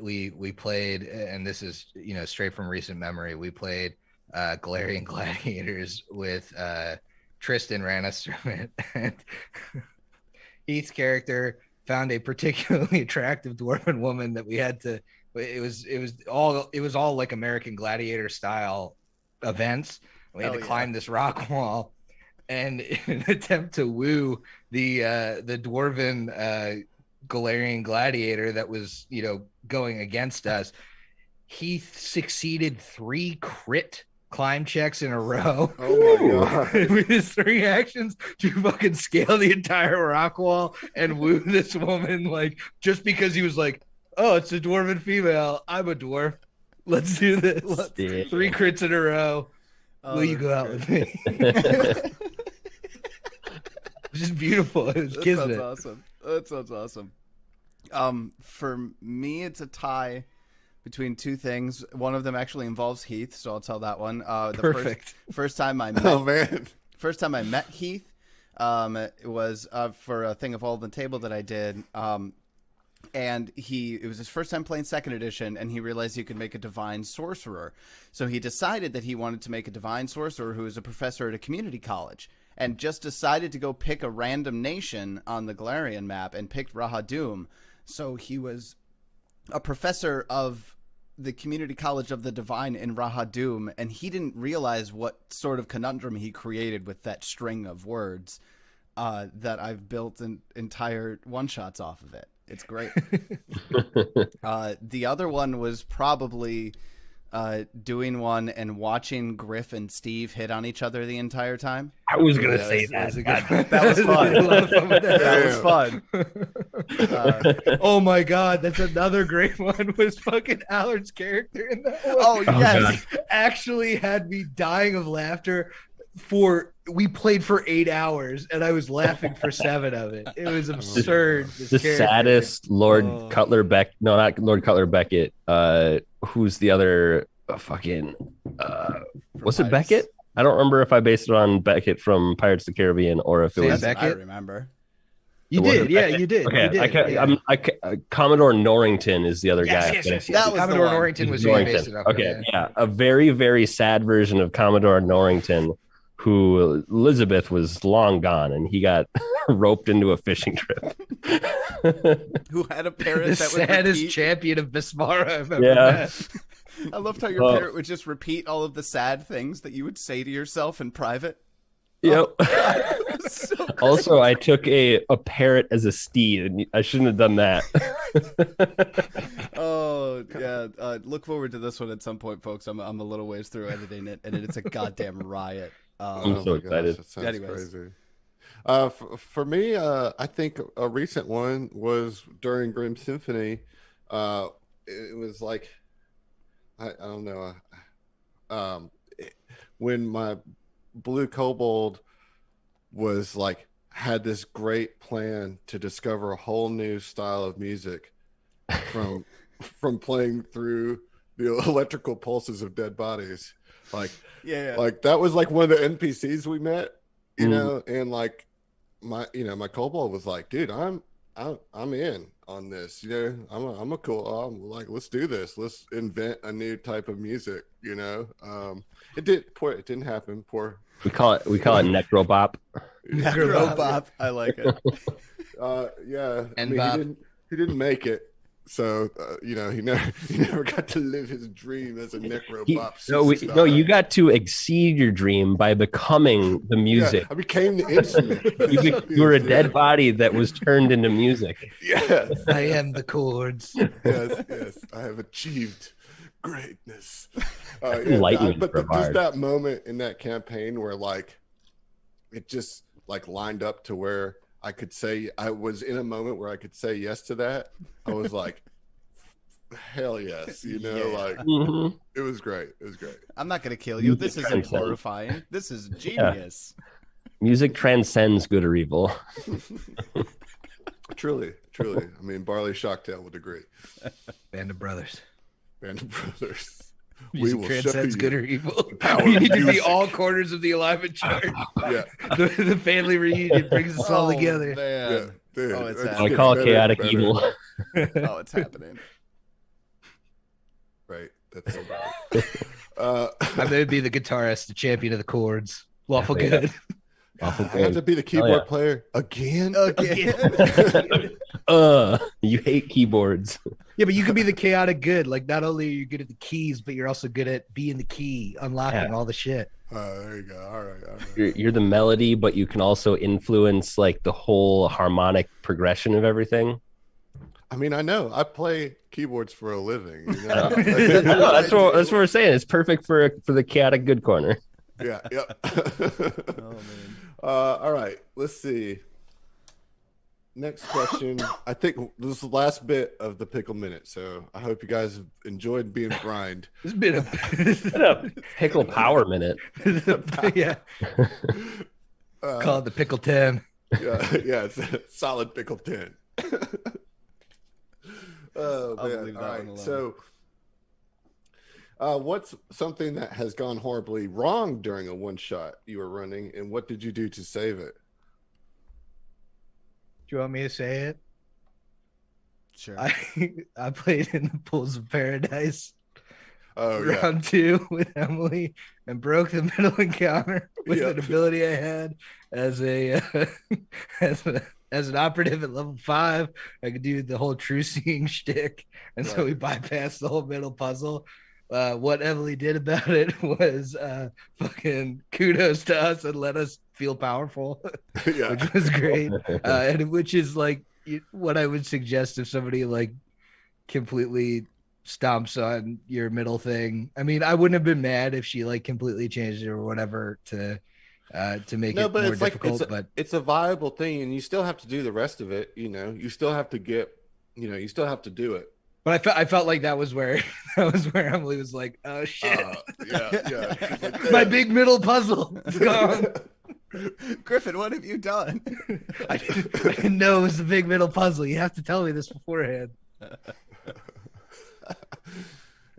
We played, and this is straight from recent memory. We played Galarian Gladiators with Tristan ran us through it, and Heath's character found a particularly attractive dwarven woman that we had to. It was all like American Gladiator style events. We had Hell to yeah. climb this rock wall, and in an attempt to woo the dwarven Galarian gladiator that was going against us, he succeeded 3 crit climb checks in a row. Oh my god! With his 3 actions to fucking scale the entire rock wall and woo this woman, like, just because he was like, oh, it's a dwarven female, I'm a dwarf, let's do this. Yeah. 3 crits in a row. Oh, Will you go out that's with me? It's just beautiful. It was That kismet. sounds awesome. That sounds awesome. For me, it's a tie between 2 things. One of them actually involves Heath, so I'll tell that one. The Perfect. First time I met, Oh man! Heath, it was for a thing of all the table that I did. And it was his first time playing 2nd edition, and he realized he could make a divine sorcerer. So he decided that he wanted to make a divine sorcerer who was a professor at a community college, and just decided to go pick a random nation on the Galarian map and picked Rahadum. So he was a professor of the community college of the divine in Rahadum, and he didn't realize what sort of conundrum he created with that string of words that I've built an entire one-shots off of it. It's great. The other one was probably doing one and watching Griff and Steve hit on each other the entire time. I was gonna Yeah, say that's a that. good- That was fun. A lot of fun with that. That was fun. Oh my god, that's another great one. Was fucking Allard's character in that one? Oh, yes. Actually had me dying of laughter. We played for 8 hours and I was laughing for 7 of it. It was absurd. This The character. saddest Lord Oh. Cutler Beck. No, not Lord Cutler Beckett. Who's the other fucking? Was it Pirates. Beckett? I don't remember if I based it on Beckett from Pirates of the Caribbean or if it Sam was. That's what I Beckett? remember. You It wasn't did, yeah, Beckett? you did. Okay, you did, Commodore Norrington is the other Yes, guy. yes, yes, That yes. was the Commodore one. Norrington was who you based Norrington. it off of, Okay, yeah. yeah, a very, very sad version of Commodore Norrington, who Elizabeth was long gone, and he got roped into a fishing trip. Who had a parrot The that would saddest repeat? champion of Bismara I've ever Yeah. met. I loved how your Oh. parrot would just repeat all of the sad things that you would say to yourself in private. Yep. So great. Also, I took a parrot as a steed, and I shouldn't have done that. Oh yeah, look forward to this one at some point, folks. I'm a little ways through editing it, and it's a goddamn riot. I'm so excited. That sounds Anyways. crazy. For me, I think a recent one was during Grim Symphony. It was like, I don't know, when my Blue Kobold was like had this great plan to discover a whole new style of music from playing through the electrical pulses of dead bodies. Like Yeah. like that was like one of the NPCs we met, you Mhm. know, and like my kobold was like, dude, I'm in on this, you know, I'm like, let's do this, let's invent a new type of music, you know. It didn't happen. Poor We call it Necrobop. Necrobop. I like it. yeah, And I mean, Bob. he didn't make it. So you know, he never got to live his dream as a necrobop. No, you got to exceed your dream by becoming the music. Yeah, I became the instrument. You were a dead body that was turned into music. Yes, I am the chords. yes. I have achieved greatness. Enlightenment but for a just bard. that moment in that campaign where like it just like lined up to where I could say, I was in a moment where I could say yes to that. I was like, hell yes, you know, Yeah. like Mhm. it was great. It was great. I'm not gonna kill you. This isn't Transcend. horrifying. This is genius. Music transcends good or evil. Truly. I mean, Barley Shocktail would agree. Band of Brothers. Band of Brothers. Music will transcends show good you or evil. power You of need to be music. all corners of the alignment chart. Yeah, The family reunion brings us all together. Man. yeah. Dude, Oh, it's it's happening. I getting call it better, chaotic better. evil. Oh, it's happening. Right. That's so bad. I'm going to be the guitarist, the champion of the chords. Lawful Yeah. good. Awful I have to be the keyboard yeah. player again. Again. You hate keyboards. Yeah, but you could be the chaotic good. Like, not only are you good at the keys, but you're also good at being the key, unlocking all the shit. There you go. All right. You're the melody, but you can also influence like the whole harmonic progression of everything. I mean, I know I play keyboards for a living. You know? No, that's what we're saying. It's perfect for the chaotic good corner. Yeah. Yep. Oh man. All right. Let's see. Next question. I think this is the last bit of the pickle minute, so I hope you guys have enjoyed being brined. It's been A pickle power minute. yeah. Call it the pickle 10. Yeah, it's a solid pickle 10. Oh I'll man! leave that All one right. alone. So, what's something that has gone horribly wrong during a one shot you were running, and what did you do to save it? Do you want me to say it? Sure. I played in the Pools of Paradise Oh yeah, round 2 with Emily and broke the middle encounter with Yeah. an ability I had as a as an operative at level 5. I could do the whole true seeing shtick, and so Right. we bypassed the whole middle puzzle. What Emily did about it was fucking kudos to us and let us feel powerful, yeah. which was great. And which is like what I would suggest if somebody like completely stomps on your middle thing. I mean, I wouldn't have been mad if she like completely changed it or whatever to make No, it but more it's like difficult. But it's a viable thing, and you still have to do the rest of it. You know, you still have to you still have to do it. I felt like that was where Emily was like, oh shit, Yeah. my big middle puzzle is gone. Griffin, what have you done? I didn't know it was the big middle puzzle. You have to tell me this beforehand.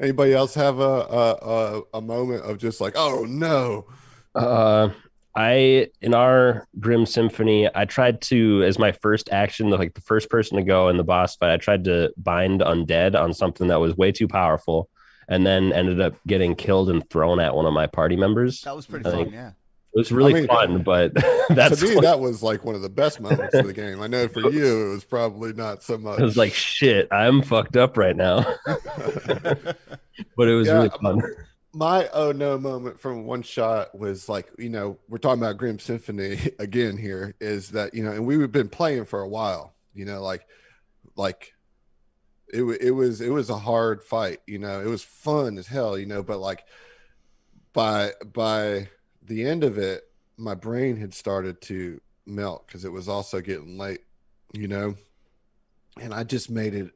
Anybody else have a moment of just like, oh no? In our Grim Symphony, I tried to, as my first action, like the first person to go in the boss fight, I tried to bind undead on something that was way too powerful, and then ended up getting killed and thrown at one of my party members. That was pretty fun, yeah. It was really fun, but that's to me, that was like one of the best moments of the game. I know for you, it was probably not so much. It was like, shit, I'm fucked up right now. But it was really fun. My oh no moment from one shot was like, we're talking about Grim Symphony again here, is that, and we've been playing for a while, like it was a hard fight, it was fun as hell, but like by the end of it, my brain had started to melt because it was also getting late, and I just made it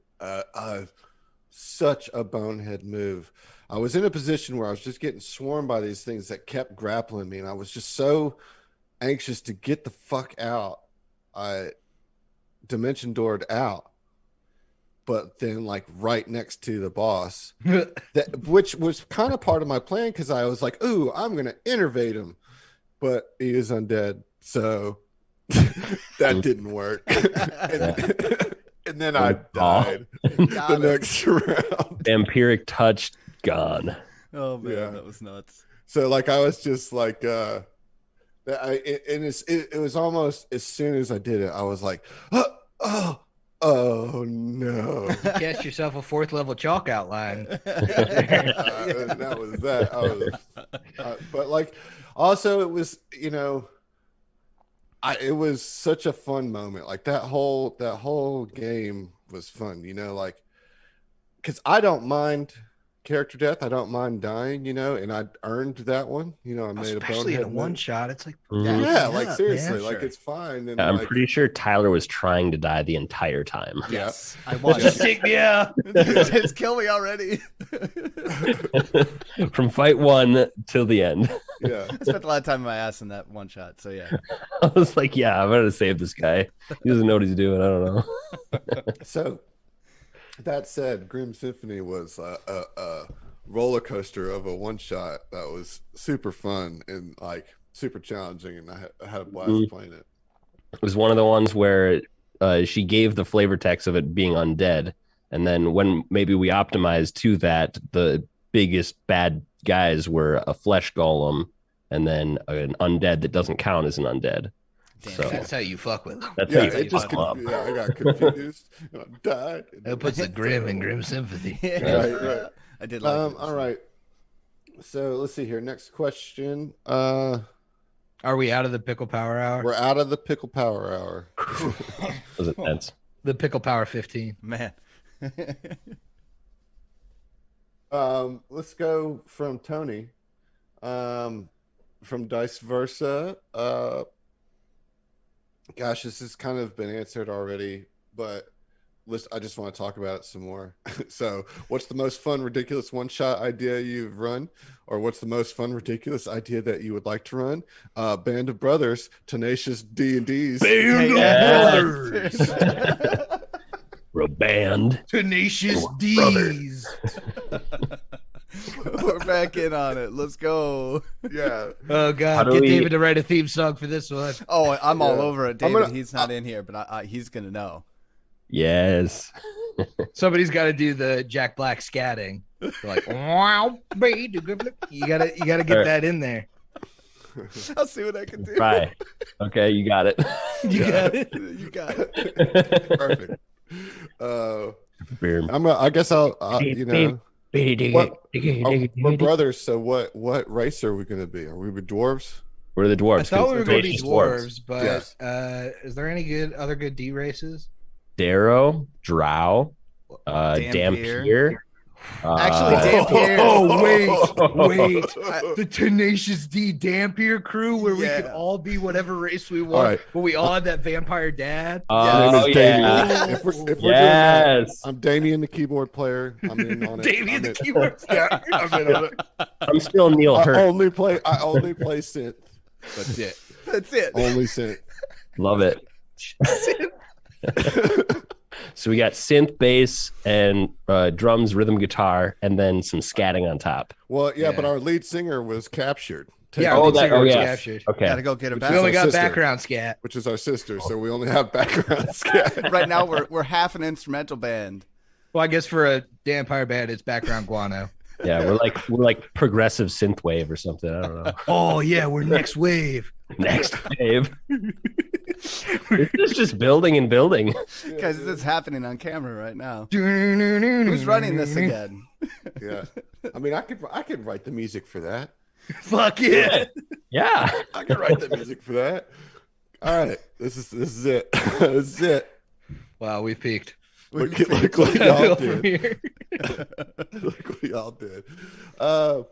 such a bonehead move. I was in a position where I was just getting swarmed by these things that kept grappling me, and I was just so anxious to get the fuck out. I dimension doored out, but then like right next to the boss, which was kind of part of my plan, because I was like, "Ooh, I'm gonna innervate him," but he is undead, so that didn't work. And then I died the next round. Vampiric touch gone. Oh man, that was nuts. So like I was just like, it was almost as soon as I did it, I was like, oh no! You cast yourself a 4th level chalk outline. That was that. But like, also it was, it was such a fun moment. Like that whole game was fun, like, because I don't mind character death. I don't mind dying, and I earned that one. I made especially a in a one shot. It's like, like seriously, man, like sure. it's fine. And I'm pretty sure Tyler was trying to die the entire time. Yes, I was. just take me out. Just kill me already. From fight 1 till the end. Yeah. I spent a lot of time in my ass in that one shot. So yeah. I was like, I'm gonna save this guy. He doesn't know what he's doing. I don't know. So that said, Grim Symphony was a roller coaster of a one shot that was super fun and like super challenging, and I had a blast playing it. It was one of the ones where she gave the flavor text of it being undead, and then when maybe we optimized to that, the biggest bad guys were a flesh golem and then an undead that doesn't count as an undead. Damn, So that's how you fuck with them. that's Yeah, how you it just fuck 'em up. I got confused and I died. That puts the Grim in Grim Symphony. Right. I did like it. All right. So let's see here. Next question. Are we out of the pickle power hour? We're out of the pickle power hour. Was it tense? The pickle power 15. Man. Let's go from Tony. From Dice Versa. Gosh, this has kind of been answered already, but I just want to talk about it some more. So, what's the most fun, ridiculous one-shot idea you've run? Or what's the most fun, ridiculous idea that you would like to run? Band of Brothers, Tenacious D&D's. Band of Brothers. We're a band. Tenacious Brothers. D's. We're back in on it. Let's go. Yeah. Oh, God. Get David to write a theme song for this one. Oh, I'm all Yeah. over it, David. He's not in here, but he's going to know. Yes. Somebody's got to do the Jack Black scatting. They're like, wow, baby. You gotta get that in there. I'll see what I can do. Right. Okay, you got it. You got it. You got it. Perfect. Beer. I guess I'll we're brothers, so what race are we going to be? Are we dwarves? We're the dwarves. I thought we were going to be Tenacious dwarves, but Yes. Is there any other good D races? Darrow, Drow, Dampier. Dampier. Actually, Dampier. Oh, wait. The Tenacious D Dampier crew, where we could Yeah. all be whatever race we want, All right. but we all had that vampire dad. My name is Damien. yeah. If we're doing that, Yes. I'm Damien, the keyboard player. I'm in on it. Damien, I'm the in. keyboard. I'm in on it. I'm still Neil I Hurt. only play synth. That's it. That's it. Only synth. Love it. So we got synth, bass, and drums, rhythm, guitar, and then some scatting on top. Well, yeah, Yeah. but our lead singer was captured. Yeah, Oh, our lead that- singer oh, was yes. captured. Okay. Gotta go get it Which We back. only our got sister. background scat. Which is our sister, so we only have background scat. Right now we're half an instrumental band. Well, I guess for a vampire band, it's background guano. Yeah, we're like progressive synthwave or something. I don't know. Oh yeah, we're next wave. Next wave. It's just building and building. Guys, this is happening on camera right now. Who's Who's running this again? Yeah, I mean, I could write the music for that. Fuck yeah. Yeah. I could write the music for that. All right, this is it. This is it. Wow, we peaked. Look what y'all From did. here. Look what y'all did. All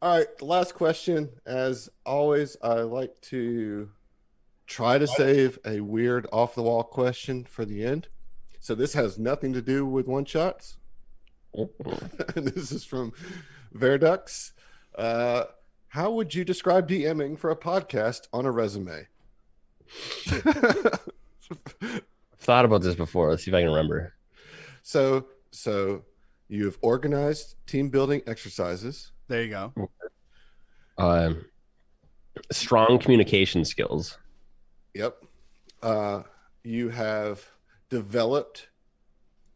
right, the last question. As always, I like to try to save a weird off the wall question for the end. So this has nothing to do with one shots. And this is from Verdux. How would you describe DMing for a podcast on a resume? Thought about this before. Let's see if I can remember. So you've organized team building exercises. There you go. Strong communication skills. Yep. You have developed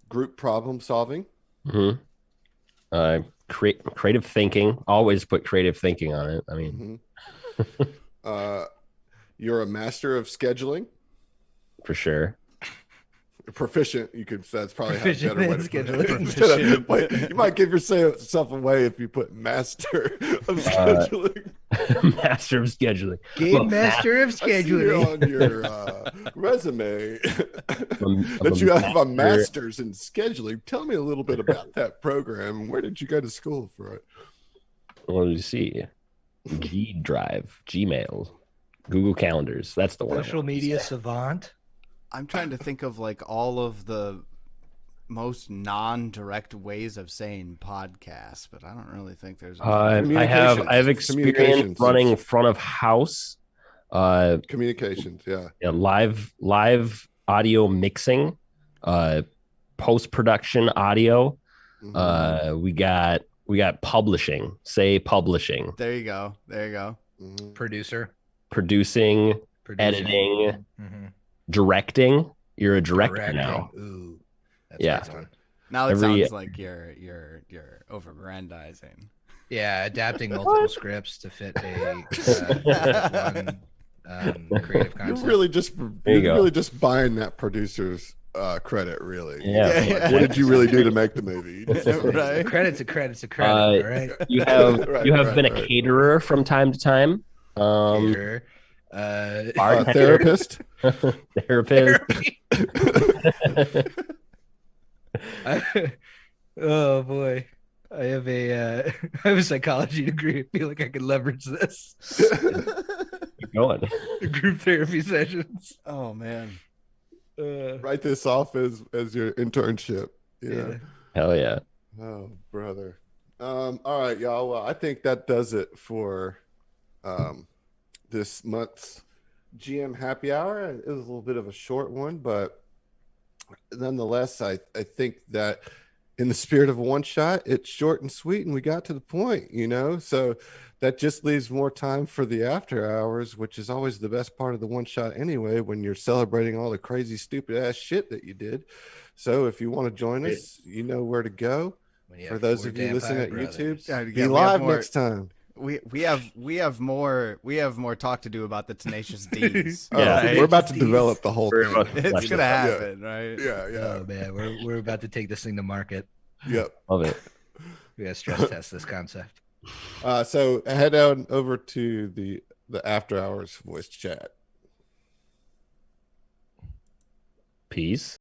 group problem solving. Mm-hmm. Creative thinking. Always put creative thinking on it. I mean, You're a master of scheduling. for sure. Proficient, you could. That's probably a Proficient better way in to put scheduling. it. Instead of, wait, you might give yourself away if you put master of scheduling. Master of scheduling. Game Well, master of I see here scheduling. on your resume I'm that a you have a master- master's in scheduling. Tell me a little bit about that program. Where did you go to school for it? What do you see? G Drive, Gmail, Google Calendars. That's the one. I Social wanted to media say. savant. I'm trying to think of like all of the most non-direct ways of saying podcast, but I don't really think there's. I have experience Communications. running front of house. Communications, yeah. Yeah, live audio mixing, post production audio. Mhm. We got publishing. Say publishing, There you go. There you go. Mhm. Producer. producing, editing, Mhm. directing. You're a director Directing. now. Ooh. That's Yeah. a nice one. Now it Every- sounds like you're overgrandizing. Yeah, adapting multiple scripts to fit a one creative You're concept. really just you you're go. really just buying that producer's credit, really. Yeah. Yeah. What did you really do to make the movie? You just- Right. Credit's a credit, Uh, all right? You have Right, you have right, been a right. caterer from time to time. Caterer. Bartender, Therapist. therapist. Oh boy. I have a psychology degree. I feel like I could leverage this. Keep going. Group therapy sessions. Oh man. Write this off as your internship. Yeah. Hell yeah. Oh, brother. All right, y'all. Well, I think that does it for this month's GM Happy Hour. It was a little bit of a short one, but nonetheless, I think that in the spirit of a one shot, it's short and sweet, and we got to the point, So that just leaves more time for the after hours, which is always the best part of the one shot anyway, when you're celebrating all the crazy, stupid ass shit that you did. So if you want to join us, you know where to go. When you For have those four of you listening at vampire YouTube, brothers. Yeah, be we have live more- next time. We have more talk to do about the Tenacious D's. Oh, Yeah. right? we're about to develop the whole We're thing. about to- It's gonna happen, right? Yeah, yeah, Oh man, we're about to take this thing to market. yep. Love it. We gotta stress test this concept. So head on over to the after hours voice chat. Peace.